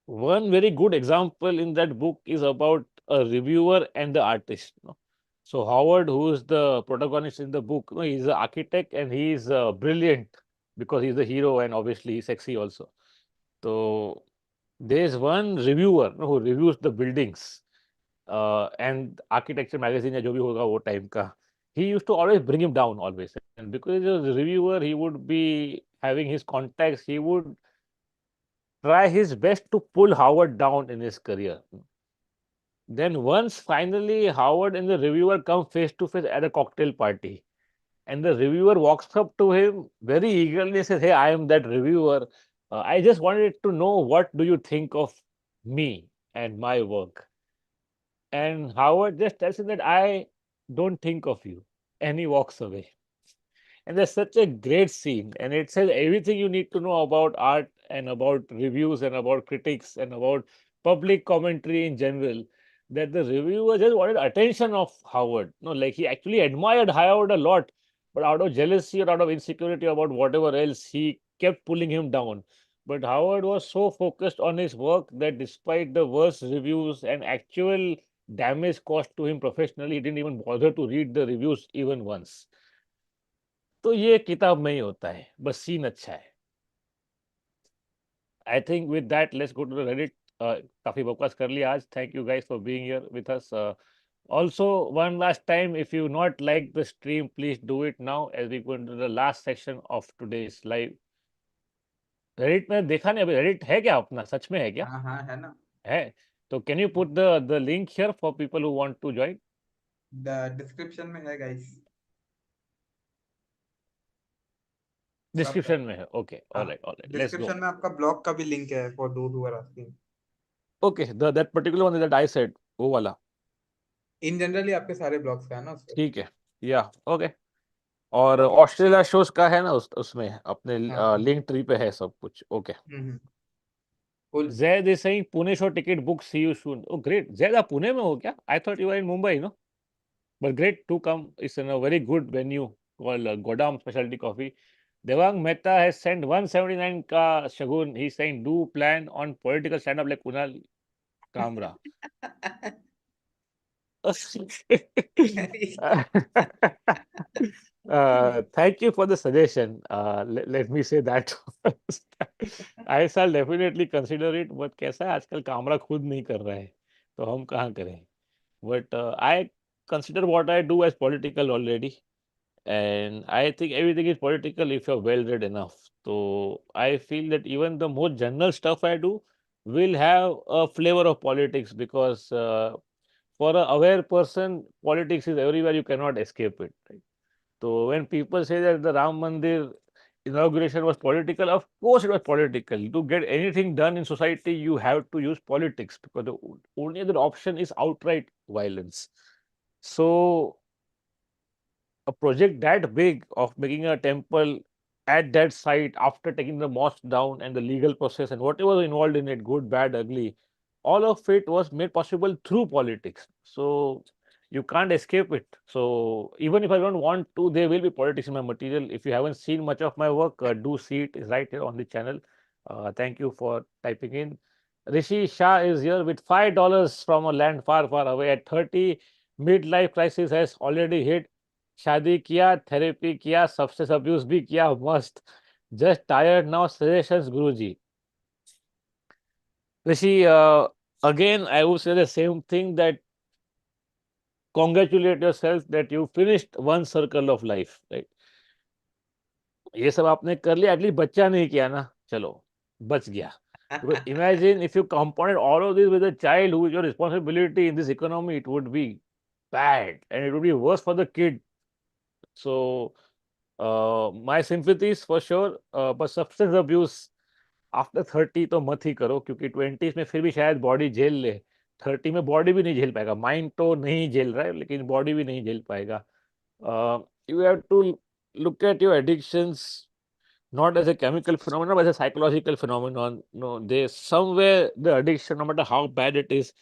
One very good example in that book is about a reviewer and the artist. No? So Howard, who is the protagonist in the book, no, he's an architect and he is brilliant because he's the hero and obviously he's sexy also. So there's one reviewer, no, who reviews the buildings and architecture magazine या जो भी होगा वो टाइम का. He used to always bring him down always, and because he was a reviewer, he would be having his contacts. He would try his best to pull Howard down in his career. Then once finally Howard and the reviewer come face to face at a cocktail party, and the reviewer walks up to him very eagerly and says, "Hey, I am that reviewer. I just wanted to know what do you think of me and my work." And Howard just tells him that I don't think of you, and he walks away. And there's such a great scene, and it says everything you need to know about art and about reviews and about critics and about public commentary in general. That the reviewer just wanted attention of Howard. No, like he actually admired Howard a lot, but out of jealousy or out of insecurity about whatever else, he kept pulling him down. But Howard was so focused on his work that despite the worst reviews and actual damage caused to him professionally, he didn't even bother to read the reviews even once. तो ये किताब में ही होता है, बस सीन अच्छा है. I think with that let's go to the Reddit. काफी बकवास कर लिया आज. Thank you guys for being here with us. Also, one last time, if you not like the stream, please do it now as we go into the last section of today's live. Reddit में देखा नहीं अभी, रेडिट है क्या अपना, सच में है क्या? हाँ हाँ है ना. है. तो can you put the link here for people who want to join? Description में है गाइस. सब डिस्क्रिप्शन में है. ओके, हाँ, alright alright, let's go. Description में आपका ब्लॉग का भी लिंक है for those who are asking. Okay, that particular one that I said, वो वाला. इन जनरली आपके सारे ब्लॉग्स का है ना उस पे. ठीक है, या ओके. और ऑस्ट्रेलिया शोज का है ना उसमें अपने हाँ हाँ. लिंक ट्री पे है सब कुछ. Okay. Full. Zaid is saying Pune show ticket book, see you soon. Oh great. Zaid, आप पुणे में हो क्या? I thought you are in Mumbai, no. But great to come. It's in a very good venue called Godam speciality coffee. Devang Mehta has send 179 का शगुन. He saying do plan on political stand up like Kunal Kamra. Thank you for the suggestion. Let me say that first. I shall definitely consider it. But कैसा है, आजकल कामरा खुद नहीं कर रहा है, तो हम कहाँ करें? But I consider what I do as political already, and I think everything is political if you're well read enough. So I feel that even the most general stuff I do will have a flavor of politics because for an aware person, politics is everywhere. You cannot escape it. Right? So when people say that the Ram Mandir inauguration was political, of course it was political. To get anything done in society, you have to use politics because the only other option is outright violence. So a project that big of making a temple at that site after taking the mosque down and the legal process and whatever was involved in it, good, bad, ugly, all of it was made possible through politics. So you can't escape it. So even if I don't want to, there will be politics in my material. If you haven't seen much of my work, do see it. It's right here on the channel. Thank you for typing in. Rishi Shah is here with $5 from a land far, far away. At 30, midlife crisis has already hit. शादी किया, therapy किया, substance abuse भी किया, must. Just tired now. Suggestions, Guruji. Rishi, again, I would say the same thing, that congratulate yourself that you finished one circle of life, right? ये सब आपने कर लिया, एटलीस्ट बच्चा नहीं किया ना, चलो बच गया. Because imagine if you compounded all of this with a child who is your responsibility in this economy, it would be bad and it would be worse for the kid. So my sympathies for sure, but substance abuse after 30 तो मत ही करो, क्योंकि 20s में फिर भी शायद बॉडी झेल ले. 30 में बॉडी भी नहीं झेल पाएगा, माइंड तो नहीं झेल रहा है लेकिन बॉडी भी नहीं झेल पाएगा. You have to look at your addictions not as a chemical phenomenon, but as a psychological phenomenon. No, there's somewhere the addiction, no matter how bad it is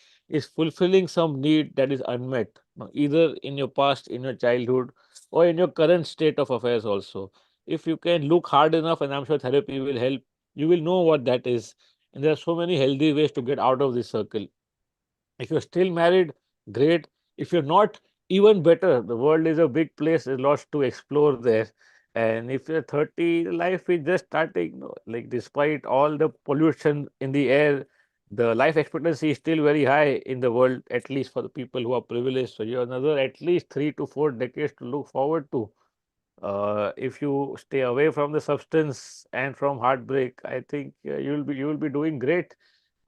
fulfilling some need that is unmet. No, either in your past, in your childhood, or in your current state of affairs also. If you can look hard enough, and I'm sure therapy will help, you will know what that is. And there are so many healthy ways to get out of this circle. If you're still married, great. If you're not, even better. The world is a big place, there's lots to explore there. And if you're 30, life is just starting. Like, despite all the pollution in the air, the life expectancy is still very high in the world, at least for the people who are privileged. So you have another at least 3 to 4 decades to look forward to. If you stay away from the substance and from heartbreak, I think you will be doing great.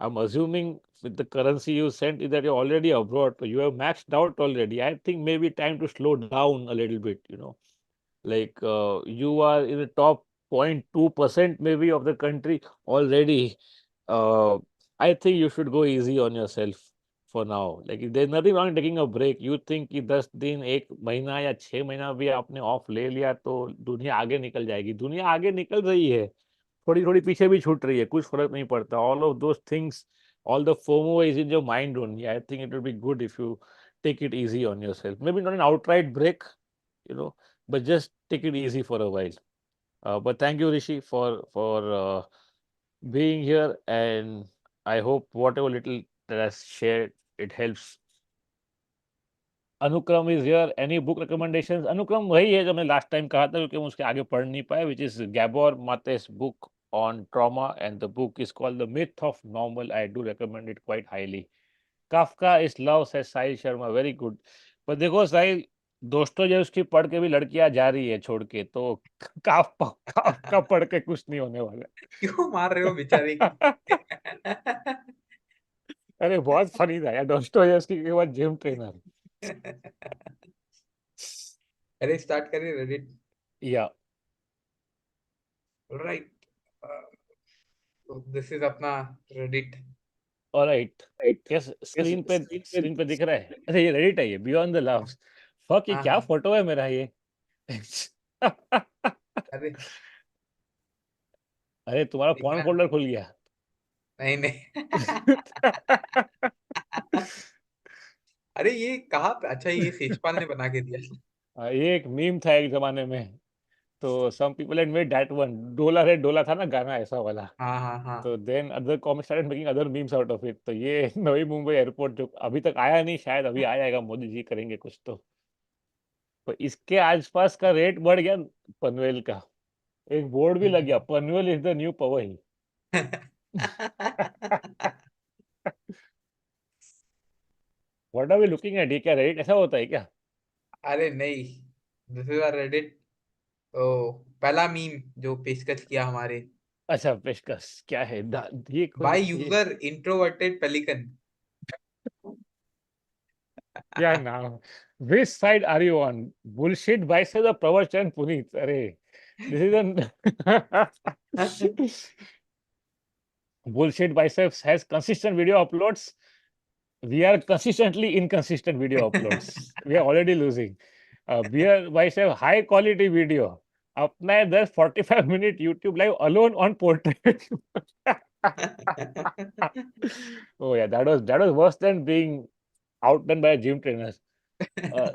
I'm assuming with the currency you sent is that you're already abroad, so you have maxed out already. I think maybe time to slow down a little bit. Like, you are in the top 0.2% maybe of the country already. uh, I think you should go easy on yourself for now. Like, if there's nothing wrong in taking a break. You think कि 10 दिन, 1 महीना या 6 महीना भी आपने ऑफ ले लिया तो दुनिया आगे निकल जाएगी. दुनिया आगे निकल रही है, थोड़ी थोड़ी पीछे भी छूट रही है, कुछ फर्क नहीं पड़ता. All of those things, all the FOMO is in your mind only. I think it would be good if you take it easy on yourself. Maybe not an outright break, you know, but just take it easy for a while. But thank you, Rishi, for being here, and I hope whatever little that I shared, it helps. अनुक्रम is here. Any book recommendations? अनुक्रम वही है जो मैं लास्ट टाइम कहा था, क्योंकि हम उसके आगे पढ़ नहीं पाए, which is Gabor Mate's book on trauma, and the book is called The Myth of Normal. I do recommend it quite highly. Kafka is Love, says Sahil Sharma. Very good. पर देखो साहिल, दोस्तों जो उसकी पढ़ के भी लड़कियां जा रही है छोड़ के, तो काफका पढ़ के कुछ नहीं होने क्यों मार रहे हो बेचारे की? वाला. अरे बहुत फनी था यार, दोस्तोयेव्स्की के बाद जिम ट्रेनर. अरे स्टार्ट करिए रेडिट. या राइट. दिस इज अपना रेडिट. ऑलराइट. यस, स्क्रीन पे दिख रहा है. अरे ये रेडिट है, ये बियॉन्ड द लव्स. फक, ये हाँ क्या हाँ. फोटो है मेरा ये. अरे अरे तुम्हारा पॉर्न देखना. फोल्डर खुल गया. नहीं नहीं. अरे ये कहाँ पे? अच्छा, ये शेषपाल ने बना के दिया. ये एक मीम था एक जमाने में. तो some people had made that one. Dola Re डोला था ना गाना, ऐसा वाला. हाँ हाँ हाँ. तो then other comic started making other memes out of it. तो ये नवी मुंबई एयरपोर्ट जो अभी तक आया नहीं, शायद अभी आ जाएगा, मोदी जी करेंगे कुछ तो इसके आसपास का रेट बढ़ गया पनवेल का. एक बोर्ड भी लग गया, Panvel is the new Powai. What are we looking at? ये क्या रेट ऐसा होता है क्या? अरे नहीं, दिस इज रेडिट. ओ, पहला मीम जो पेशकश किया हमारे. अच्छा, पेशकश क्या है? ये बाय ये यूजर इंट्रोवर्टेड पेलिकन. क्या नाम? Which side are you on? Bullshit biceps और प्रवचन पुनीत? अरे this is an bullshit biceps has consistent video uploads. We are consistently inconsistent video uploads. We are already losing. Beer bicep high quality video. अपना है 10 45 minute YouTube live alone on portrait. Oh yeah, that was worse than being outdone by a gym trainer. Uh,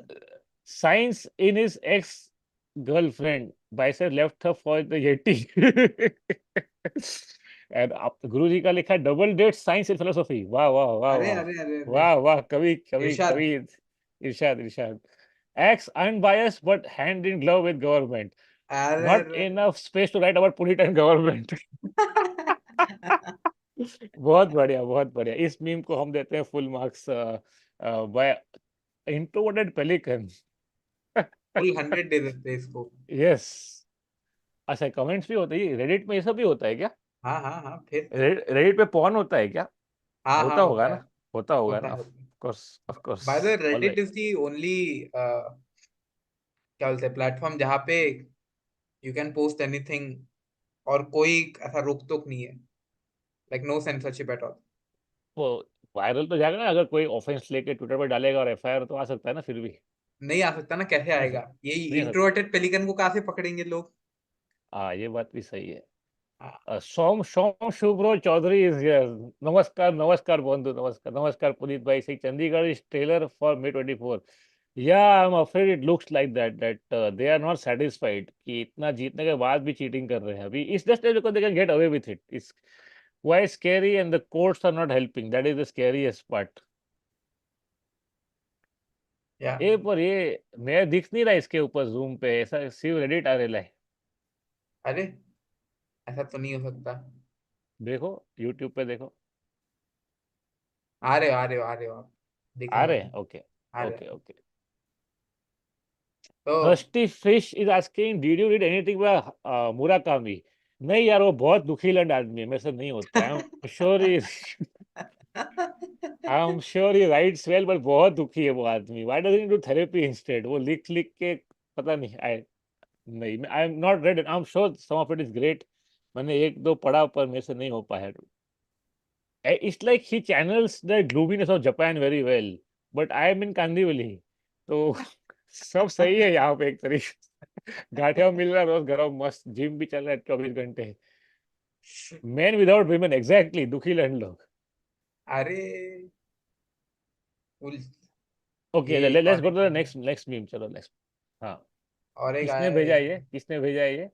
Science in his ex girlfriend, Bicep left her for the Yeti. And आप गुरु जी का लिखा double date science and philosophy, वाह वाह वाह अरे वाह, अरे अरे अरे, वाह वाह, कवि कवि इरशाद। कवि, इरशाद इरशाद, acts unbiased but hand in glove with government, अरे not अरे। enough space to write about Punit and government. बहुत बढ़िया, बहुत बढ़िया। इस मीम को हम देते हैं full marks bye introverted pelican. Full 100 दे देते इसको। यस। अच्छा, कमेंट्स भी होते हैं रेडिट में, ये सब भी होता है क्या? हाँ हाँ हाँ, फिर। रेडिट पे पॉन होता है क्या? हाँ हाँ, होता होगा होता ना, है। होता होगा होता ना, है ऑफ होता है। Course of course. Bye the way, Reddit alright. Is the only क्या बोलते हैं प्लेटफॉर्म जहाँ पे यू कैन पोस्ट एनीथिंग और कोई ऐसा रोक टोक नहीं है। Like no censorship at all. वो वायरल तो जाएगा ना, अगर कोई ऑफेंस लेके ट्विटर पर डालेगा और एफआईआर तो आ सकता है ना फिर भी। नहीं आ सकता ना, कैसे नहीं आ आएगा? सकता, ये नहीं आ सकता। इंट्रोवर्टेड पेलिकन को कहाँ से पकड़ेंगे लोग? हाँ, ये बात भी सही है। हाँ। Som Som Shubhro Chowdhury is here. नमस्कार नमस्कार बंधु, नमस्कार नमस्कार पुनीत भाई से, Chandigarh is trailer for May 24। Yeah I am afraid it looks like that they are not satisfied कि इतना जीतने के बाद भी चीटिंग कर रहे हैं अभी इस just because they can get away with it is why scary and the courts are not helping, that is the scariest part. Yeah. ये पर ये मैं दिख नहीं रहा इसके ऊपर जूम पे, ऐसा सिर्फ रेडिट आ रहा है। अरे, ऐसा तो नहीं हो सकता। देखो यूट्यूब पे देखो। आ रहे हो आ रहे हो आ रहे हो आप। दिख आ रहा रहे है। हैं, ओके आ रहे ओके हैं। ओके। तो thirsty fish is asking did you read anything bye Murakami? नहीं यार, वो बहुत दुखी लंड आदमी है, मेरे से नहीं होता है। I am sure he writes well, but बहुत दुखी है वो आदमी। Why doesn't do therapy instead? वो लिख लिख के पता नहीं, आई नहीं, I am not read, I am sure some of it is great. मैंने एक दो पढ़ा पर मेरे से नहीं हो पाया। It's like he channels the gloominess of Japan very well, but I am in Kandivali, तो सब सही है यहाँ पे एक तरीके से। गाठिया मिल रहा है रोज गरम मस्त, जिम भी चल रहा है 24 घंटे। मैन विदाउट विमेन, एग्जैक्टली, दुखी लैंड लोग। अरे उल, ओके, ये लेट्स कौन गो है टू द क्या? नेक्स्ट नेक्स्ट मीम, चलो नेक्स्ट। हाँ, और एक किसने आया है। भेजा ये, किसने भेजा ये?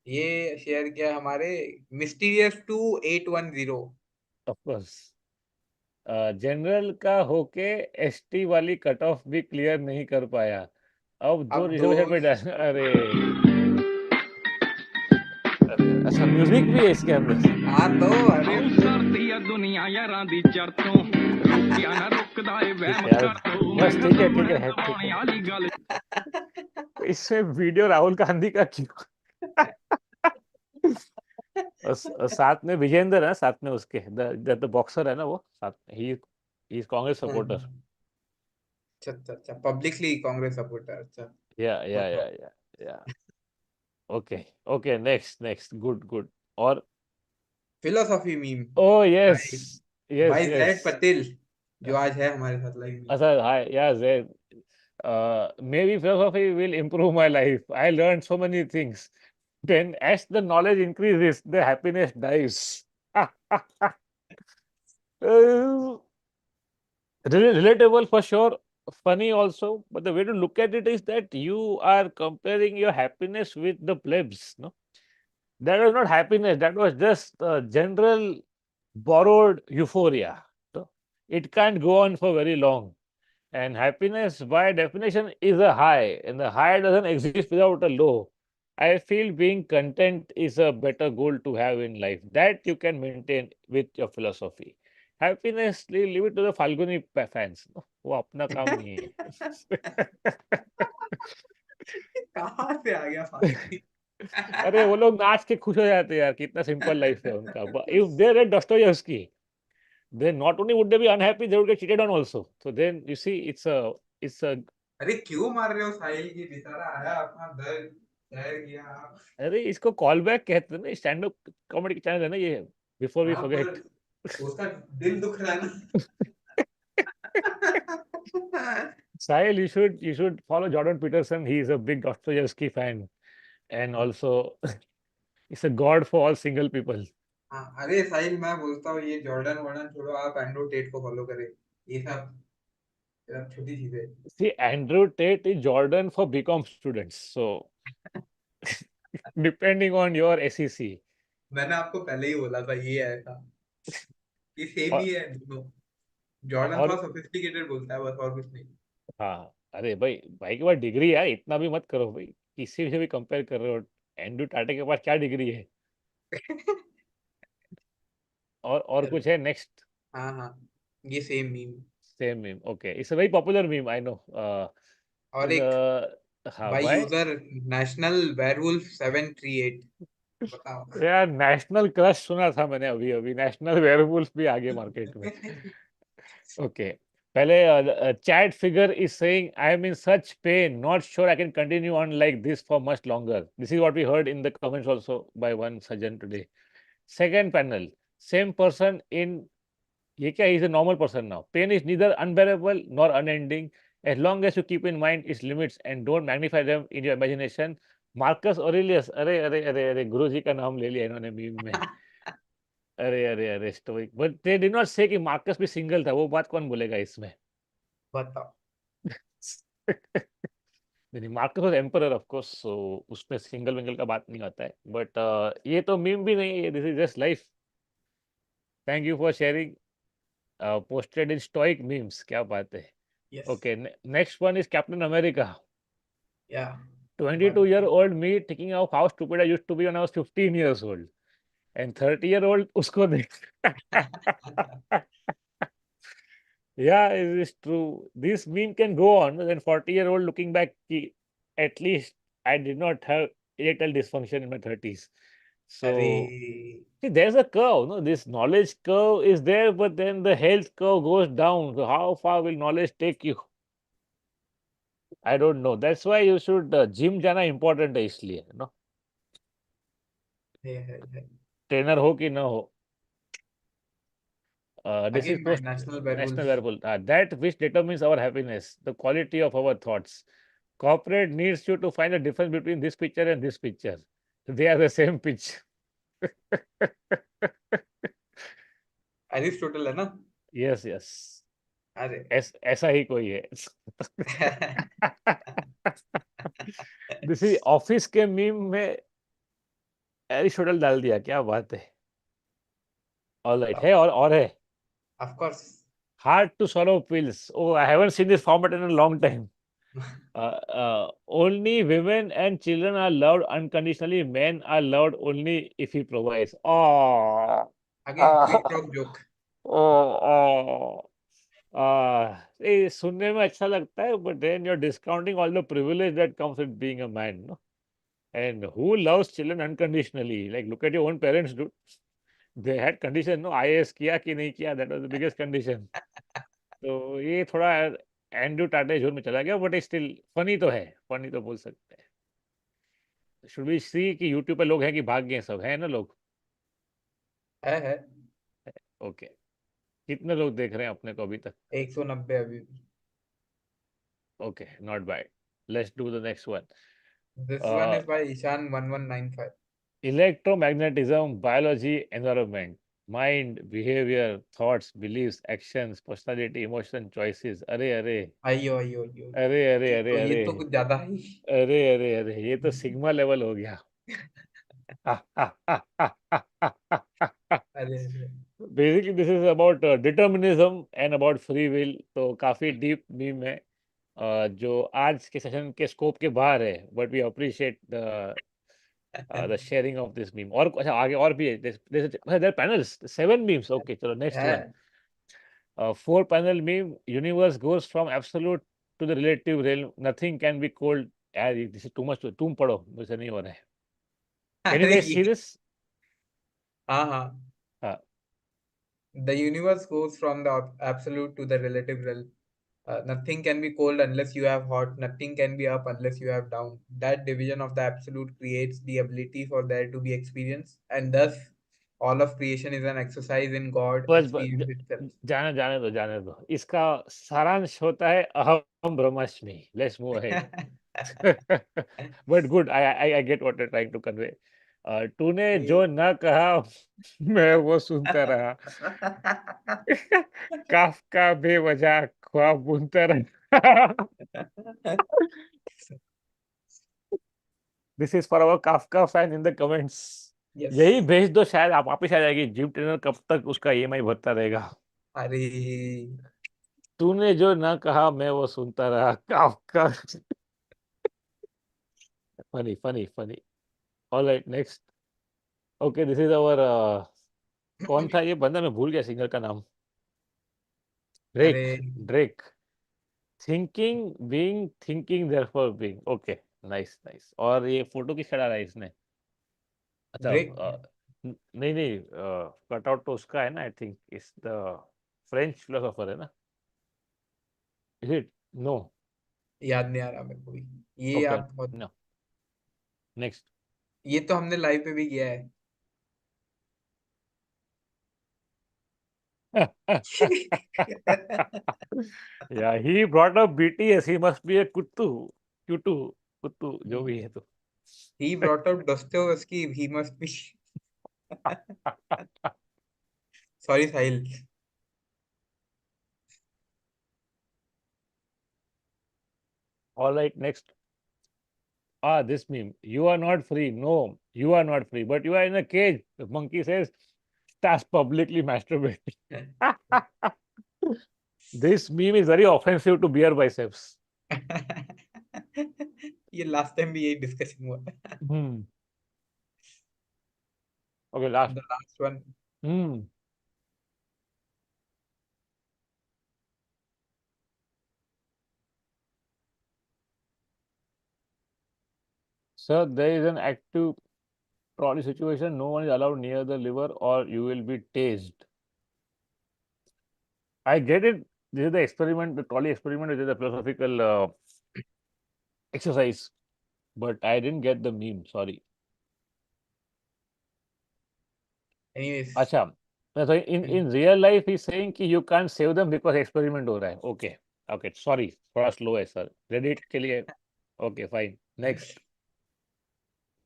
ये शेयर किया हमारे मिस्टीरियस 2810। ऑफ कोर्स, जनरल का होके एसटी वाली कट ऑफ भी क्लियर नहीं कर पाया, अब दो अब दो। रिजर्वेशन पे डाल। अरे अरे, अच्छा म्यूजिक भी है इसके अंदर। हाँ तो अरे ਆਉ ਸਰਦੀ ਆ ਦੁਨੀਆ ਯਾਰਾਂ ਦੀ ਚੜ ਤੋਂ ਰੁਕਿਆ ਨਾ ਰੁਕਦਾ ਏ ठीक ਵਹਿਮ है यार, ਕਰ ਤੂੰ ਮੈਂ बस ठीक है, ठीक ਸੁਪਨੇ है, ठीक ਦਬਾਉਣੇ है। वाली ਗੱਲ इसमें वीडियो राहुल गांधी का क्यों? और साथ में विजेंद्र है, साथ में उसके द बॉक्सर है ना, वो साथ में ही इज कांग्रेस सपोर्टर। अच्छा अच्छा अच्छा, पब्लिकली कांग्रेस सपोर्टर, अच्छा। या बताओ। या okay okay, next next, good good. और फिलोसॉफी मीम। ओ यस, भाई, यस भाई यस। जैड पटेल जो आज है हमारे साथ लाइव में। अच्छा, हाय या Zaid, maybe philosophy will improve my life, I learned so many things, then as the knowledge increases the happiness dies. Relatable for sure, funny also, but the way to look at it is that you are comparing your happiness with the plebs, no? That was not happiness, that was just general borrowed euphoria. So it can't go on for very long. And happiness, by definition, is a high, and the high doesn't exist without a low. I feel being content is a better goal to have in life that you can maintain with your philosophy. Happiness, leave it to the Falguni fans. No? वो अपना काम नहीं है। कहाँ से आ गया फालतू? अरे वो लोग नाच के खुश हो जाते हैं यार, कितना सिंपल लाइफ है उनका। If they red Dostoevsky, then not only would they be unhappy, they would get cheated on also. So then you see, it's a अरे क्यों मार रहे हो साहिल की? बेचारा आया अपना दर्द शेयर किया। अरे इसको कॉल बैक कहते हैं ना, स्टैंड अप कॉमेडी चैनल है ना ये, बिफोर वी हाँ, पर फॉरगेट। उसका दिल दुख रहा है ना। Sahil, you should follow Jordan Peterson. He is a big Dostoevsky fan, and also he's a god for all single people. हाँ, अरे साहिल, मैं बोलता हूँ ये जॉर्डन वॉर्डन छोड़ो, आप एंड्रू टेट को फॉलो करें। ये सब छोटी चीजें। See, Andrew Tate is Jordan for BCom students. So, depending on your SEC. मैंने आपको पहले ही बोला था ये है ऐसा, ये सेम ही और है दोनों। जॉर्डन और थोड़ा सोफिस्टिकेटेड बोलता है बस, और कुछ नहीं। हाँ, अरे भाई भाई के पास डिग्री है, इतना भी मत करो भाई। किसी से भी कंपेयर कर रहे हो। एंड्रू टाटा के पास क्या डिग्री है? और चलो। कुछ है नेक्स्ट? हाँ हाँ, ये same meme. Same meme, okay, it's a very popular meme, I know. और एक हाँ, बाय भाई। User national werewolf 738। बताओ। यार, नेशनल क्रश सुना था मैंने अभी अभी, नेशनल वेयरवुल्फ भी आ गए मार्केट में। ओके, पहले chat figure is saying I am in such pain, not sure I can continue on like this for much longer. This is what we heard in the comments also by one Sajjan today. Second panel, same person in, ये क्या, is a normal person now. Pain is neither unbearable nor unending as long as you keep in mind its limits and don't magnify them in your imagination. Marcus Aurelius, अरे अरे अरे अरे, गुरु जी का नाम ले लिया इन्होंने मीम में। अरे अरे अरे, stoic, but they did not से कि मार्कस भी सिंगल था, वो बात कौन बोलेगा इसमें? बताओ। नहीं, Marcus was emperor of course, so उसमें सिंगल विंगल का बात नहीं आता है, बट ये तो मीम भी नहीं है, this is just life. Thank you for sharing, posted in stoic memes, क्या बात है। Yes. Okay, next one is captain America. या 22-year-old me thinking of how stupid I used to be when I was 15 years old, and 30-year-old उसको देख। Yeah, it is true. This meme can go on. Then 40-year-old looking back, at least I did not have erectile dysfunction in my 30s. अरे So, see, there's a curve. No, this knowledge curve is there, but then the health curve goes down. So, how far will knowledge take you? I don't know. That's why you should gym जाना important है इसलिए, no? है। Trainer हो कि ना हो. This is again post national national werewolf. variable, that which determines our happiness, the quality of our thoughts. Corporate needs you to find the difference between this picture and this picture. They are the same pitch. Aristotle है ना? Yes, yes. अरे ऐसा ही कोई है। दिस इज ऑफिस के मीम में एरिस्टोटल डाल दिया, क्या बात है। ऑल राइट, है और है। Of course. Hard to swallow pills. Oh, I haven't seen this format in a long time. Only women and children are loved unconditionally. Men are loved only if he provides. Oh, again quick talk joke. oh, ये सुनने में अच्छा लगता है, but then you're discounting all the privilege that comes with being a man, no? And who loves children unconditionally? Like, look at your own parents, dude. They had condition, no? IAS किया कि नहीं किया, that was the biggest condition. तो ये थोड़ा एंड्रू टाटा जोन में चला गया, बट स्टिल फनी तो है, फनी तो बोल सकते हैं। शुड वी सी कि यूट्यूब पे लोग हैं कि भाग गए, सब है ना लोग? है। ओके, कितने लोग देख रहे हैं अपने को अभी तक? 190 अभी भी। Okay, not bad. Let's do the next one. This one is by Ishaan 1195। Electromagnetism, biology, environment, mind, behaviour, thoughts, beliefs, actions, personality, emotion, choices. अरे अरे अयो अयो अयो। अरे अरे अरे ये अरे तो कुछ ज्यादा ही। अरे अरे अरे, ये तो सिग्मा लेवल हो गया। अरे अरे। Basically this is about determinism and about free will, तो काफी डीप मीम है, जो आज के सेशन के स्कोप के बाहर है, but we appreciate the sharing of this meme. और अच्छा, आगे और भी है, देयर पैनल्स 7 मीम्स। ओके, चलो नेक्स्ट वन। है। 4 panel meme, universe goes from absolute to the relative realm, nothing can be called, यार this is too much, तुम पढ़ो, मुझसे नहीं हो रहा है। Can you अरे guys see ये। this? हाँ हाँ। हाँ, The universe goes from the absolute to the relative realm. Nothing can be cold unless you have hot. Nothing can be up unless you have down. That division of the absolute creates the ability for there to be experience, and thus all of creation is an exercise in God बस experience itself. जाने दो, इसका सारांश होता है अहम ब्रह्मास्मि। Let's move ahead. But good, I get what you are trying to convey. तूने जो न कहा मैं वो सुनता रहा। काफका बेवजह ख्वाब बुनता रहा। This is for our Kafka fan in the comments. यही यस। भेज दो, शायद आप वापस आ जाएगी। जिम ट्रेनर कब तक उसका ईएमआई भरता रहेगा। अरे तूने जो ना कहा मैं वो सुनता रहा। Kafka. Funny funny funny. Alright next. Okay this is our कौन था ये बंदा, मैं भूल गया सिंगर का नाम। अरे Drake. Drake. Thinking being thinking therefore being. Okay nice nice. और ये फोटो किसका डाला है इसने? अच्छा ड्रेक नहीं नहीं, कटआउट तो उसका है ना, I think is the French philosopher है ना। Is it? नो। याद नहीं आ रहा मेरे को भी। ये ओके आप बहुत, नो। नेक्स्ट। ये तो हमने लाइव पे भी किया है। Yeah, he brought up BTS. He must be a kuttu, kutu, kuttu, जो भी है तो। He brought out Dostoevsky. He must be. Sorry, Sahil. All right, next. This meme. You are not free. No, you are not free, but you are in a cage. The monkey says, starts publicly masturbating. This meme is very offensive to beer biceps. ये लास्ट टाइम भी यही डिस्कशन हुआ। Hmm. Okay, last. The last one. Hmm. Sir, there is an active trolley situation. No one is allowed near the liver or you will be tased. I get it. This is the experiment, the trolley experiment, which is a philosophical exercise. But I didn't get the meme. Sorry. Anyways, अच्छा. So in real life, he's saying कि you can't save them because experiment हो रहा है. Okay. Okay. Sorry. थोड़ा slow है sir. Reddit के लिए. Okay. Fine. Next.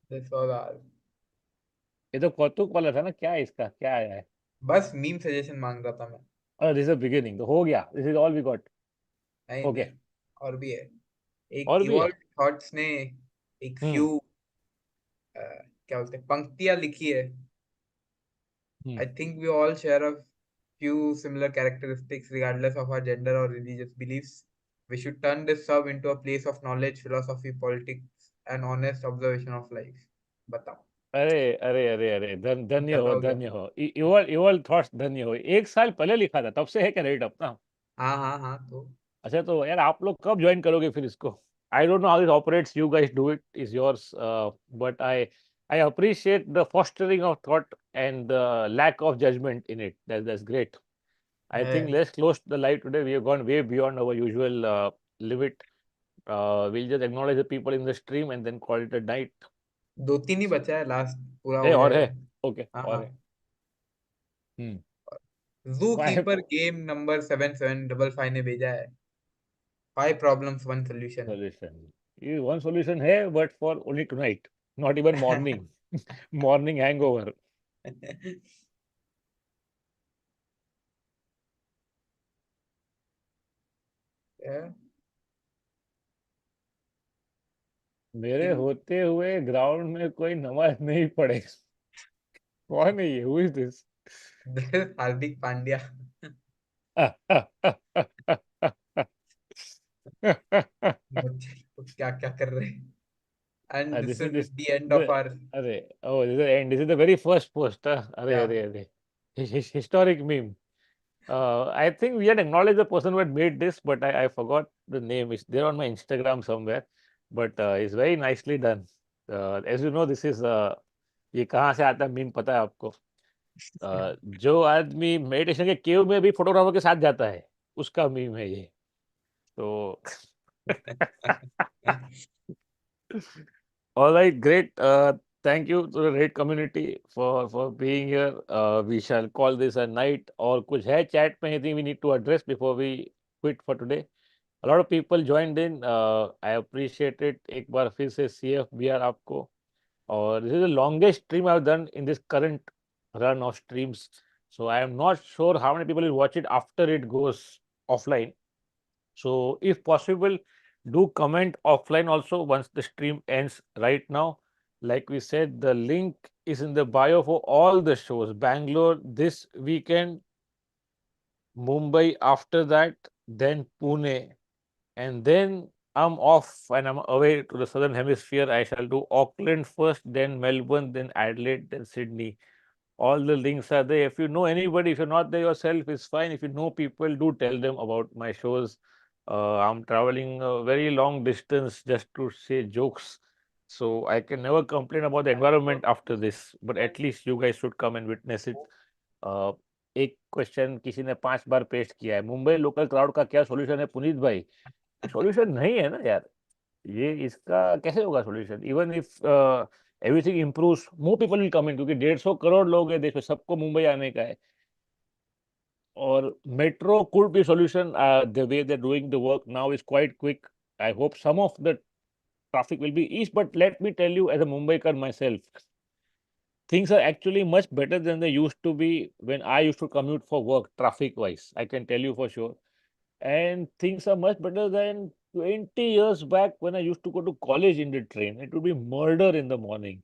this was all. ये तो कौतुक वाला था ना, क्या है इसका, क्या आया है? बस मीम सजेशन मांग रहा था मैं। दिस इज बिगिनिंग तो हो गया। This is all we got. नहीं ओके। नहीं, और भी है। एक और भी है। इवॉल्व थॉट्स ने एक हम्म। फ्यू क्या बोलते हैं पंक्तियां लिखी है। हम्म। I think we all share a few similar characteristics regardless of our gender or religious beliefs. We should turn this sub into a place of knowledge, philosophy, politics, and honest observation of life. बताओ अरे अरे अरे अरे, धन्य कर हो रहा हो क्या? धन्य हो। इवल इवल थॉट्स धन्य हो। 1 साल पहले लिखा था, तब से है क्या रेट अपना? हाँ हाँ हाँ तो अच्छा तो यार आप लोग कब ज्वाइन करोगे फिर इसको? I don't know how it operates, you guys do it, is yours. But I appreciate the fostering of thought and the lack of judgement in it. That's great. I है। think let's close the live today. We have gone way beyond our usual limit. We'll just acknowledge the people in the stream and then call it a night. दो तीन ही बचा है, लास्ट पूरा है हो और है। जाएगा। ओके हाँ और हाँ। है। हम्म। जू फाइव कीपर गेम नंबर 7755 ने भेजा है 5 problems 1 solution। सॉल्यूशन। ये वन सॉल्यूशन है but for only tonight, not even morning. Morning hangover. मेरे इन होते हुए ग्राउंड में कोई नमाज नहीं पढ़े। कौन है ये? Who is this? Hardik Pandya. बच्चे लोग क्या क्या कर रहे हैं। And this this is is this the end the of hour. अरे oh this is the end. This is the very first post. अरे या अरे अरे, historic meme. I think we had acknowledged the person who had made this, but I forgot the name. It's there on my Instagram somewhere, but it's very nicely done. As you know, this is ये कहाँ से आता है मीम पता है आपको? जो आदमी मेडिटेशन के केव में भी फोटोग्राफर के साथ जाता है, उसका मीम है ये तो। All right, great. Thank you to the Raid community for being here. We shall call this a night. और कुछ है chat में anything we need to address before we quit for today? A lot of people joined in. I appreciate it. एक बार फिर से CFBR आपको or this is the longest stream I've done in this current run of streams. So I am not sure how many people will watch it after it goes offline. So if possible, do comment offline also once the stream ends. Right now, like we said, the link is in the bio for all the shows. Bangalore this weekend, Mumbai after that, then Pune, and then I'm off and I'm away to the southern hemisphere. I shall do Auckland first, then Melbourne, then Adelaide, then Sydney. All the links are there. If you know anybody, if you're not there yourself, it's fine. If you know people, do tell them about my shows. I'm traveling a very long distance just to say jokes. So I can never complain about the environment after this, but at least you guys should come and witness it. Uh, एक क्वेश्चन किसी ने 5 बार पेस्ट किया है, मुंबई लोकल क्राउड का क्या सॉल्यूशन है पुनीत भाई? सॉल्यूशन नहीं है ना यार, ये इसका कैसे होगा solution? Even if everything improves, more people will come in, क्योंकि 150 करोड़ लोग हैं देश में, सबको मुंबई आने का है. और metro could be solution. The way they doing the work now is quite quick. I hope some of the traffic will be eased, but let me tell you, as a Mumbaikar myself, things are actually much better than they used to be when I used to commute for work, traffic wise. I can tell you for sure. And things are much better than 20 years back when I used to go to college in the train. It would be murder in the morning.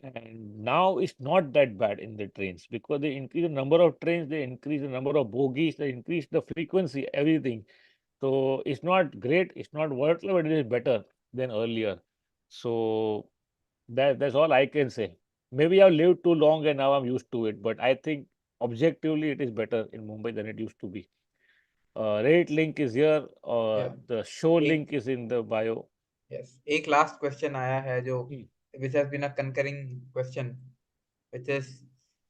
And now it's not that bad in the trains, because they increase the number of trains, they increase the number of bogies, they increase the frequency, everything. So it's not great, it's not worthless, but it is better than earlier. So that's all I can say. Maybe I've lived too long and now I'm used to it, but I think objectively it is better in Mumbai than it used to be. Rate link is here. Yeah. The show एक link is in the bio. yes, एक लास्ट क्वेश्चन आया है जो Hmm. which has been a concurring question, which is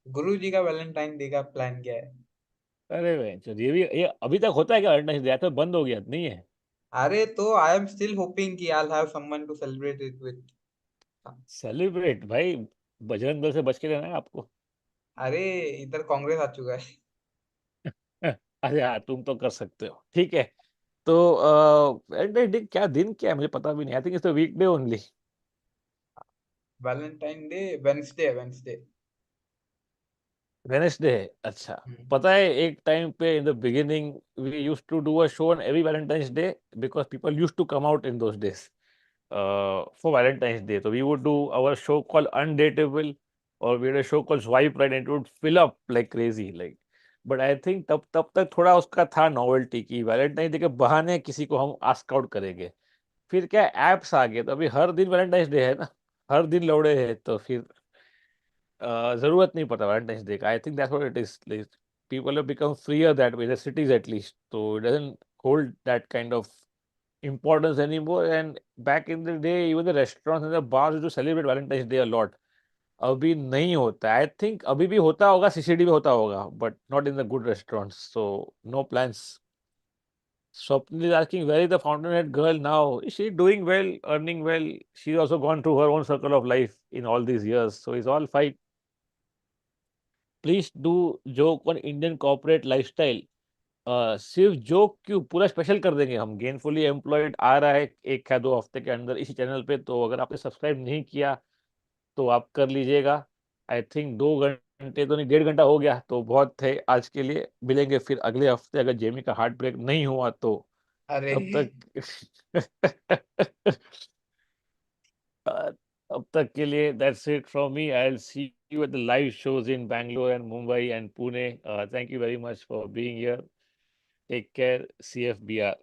गुरु जी का वैलेंटाइन डे का प्लान क्या है? अरे भाई, ये अभी तक होता है क्या? वैलेंटाइन डे तो बंद हो गया, नहीं है? अरे तो आई एम स्टिल होपिंग कि I have someone to celebrate it with. Celebrate भाई, बजरंग दल से बच के रहना है आपको. अरे इधर कांग्रेस आ चुका है. अरे हाँ, तुम तो कर सकते हो, ठीक है. तो वैलेंटाइन डे क्या दिन क्या है मुझे पता भी नहीं. I think it's the weekday only. Valentine Day Wednesday Wednesday. Wednesday है, अच्छा. पता है एक टाइम पे in the beginning we used to do a show on every Valentine's Day, because people used to come out in those days for Valentine's Day. So we would do our show called Undateable, or we had a show called Swipe Right, and it would fill up like crazy. Like, but I think तब तक थोड़ा उसका था नॉवेल्टी की वैलेंटाइन डे के बहाने किसी को हम आस्क आउट करेंगे. फिर क्या एप्स आ गए, तो अभी हर दिन वैलेंटाइंस डे है ना, हर दिन लौड़े हैं, तो फिर जरूरत नहीं पड़ता वैलेंटाइंस डे का. I think that's what it is. People have become freer that way, the cities at least, so it doesn't hold that kind of importance anymore. And back in the day, even the restaurants and the bars used to celebrate Valentine's Day a lot. अभी नहीं होता. आई थिंक अभी भी होता होगा, सीसीडी में होता होगा, but not in the good restaurants. So no plans. Swapnil is asking, where is the fountainhead girl now? Is she doing well, earning well? She's also gone through her own circle of life in all these years, so it's all fine. Please do joke on Indian corporate lifestyle. सिर्फ जोक क्यों, पूरा स्पेशल कर देंगे हम. गेनफुली एम्प्लॉयड आ रहा है 1 या 2 हफ्ते के अंदर इसी चैनल पे, तो अगर आपने सब्सक्राइब नहीं किया तो आप कर लीजिएगा. आई थिंक 2 घंटे तो नहीं, 1.5 घंटा हो गया, तो बहुत है आज के लिए. मिलेंगे फिर अगले हफ्ते, अगर जेमी का हार्ट ब्रेक नहीं हुआ तो. अरे तब तक तब तक के लिए that's it from me. I will see you at the live shows in Bangalore and Mumbai and Pune. Thank you very much for being here. Take care. CFBR.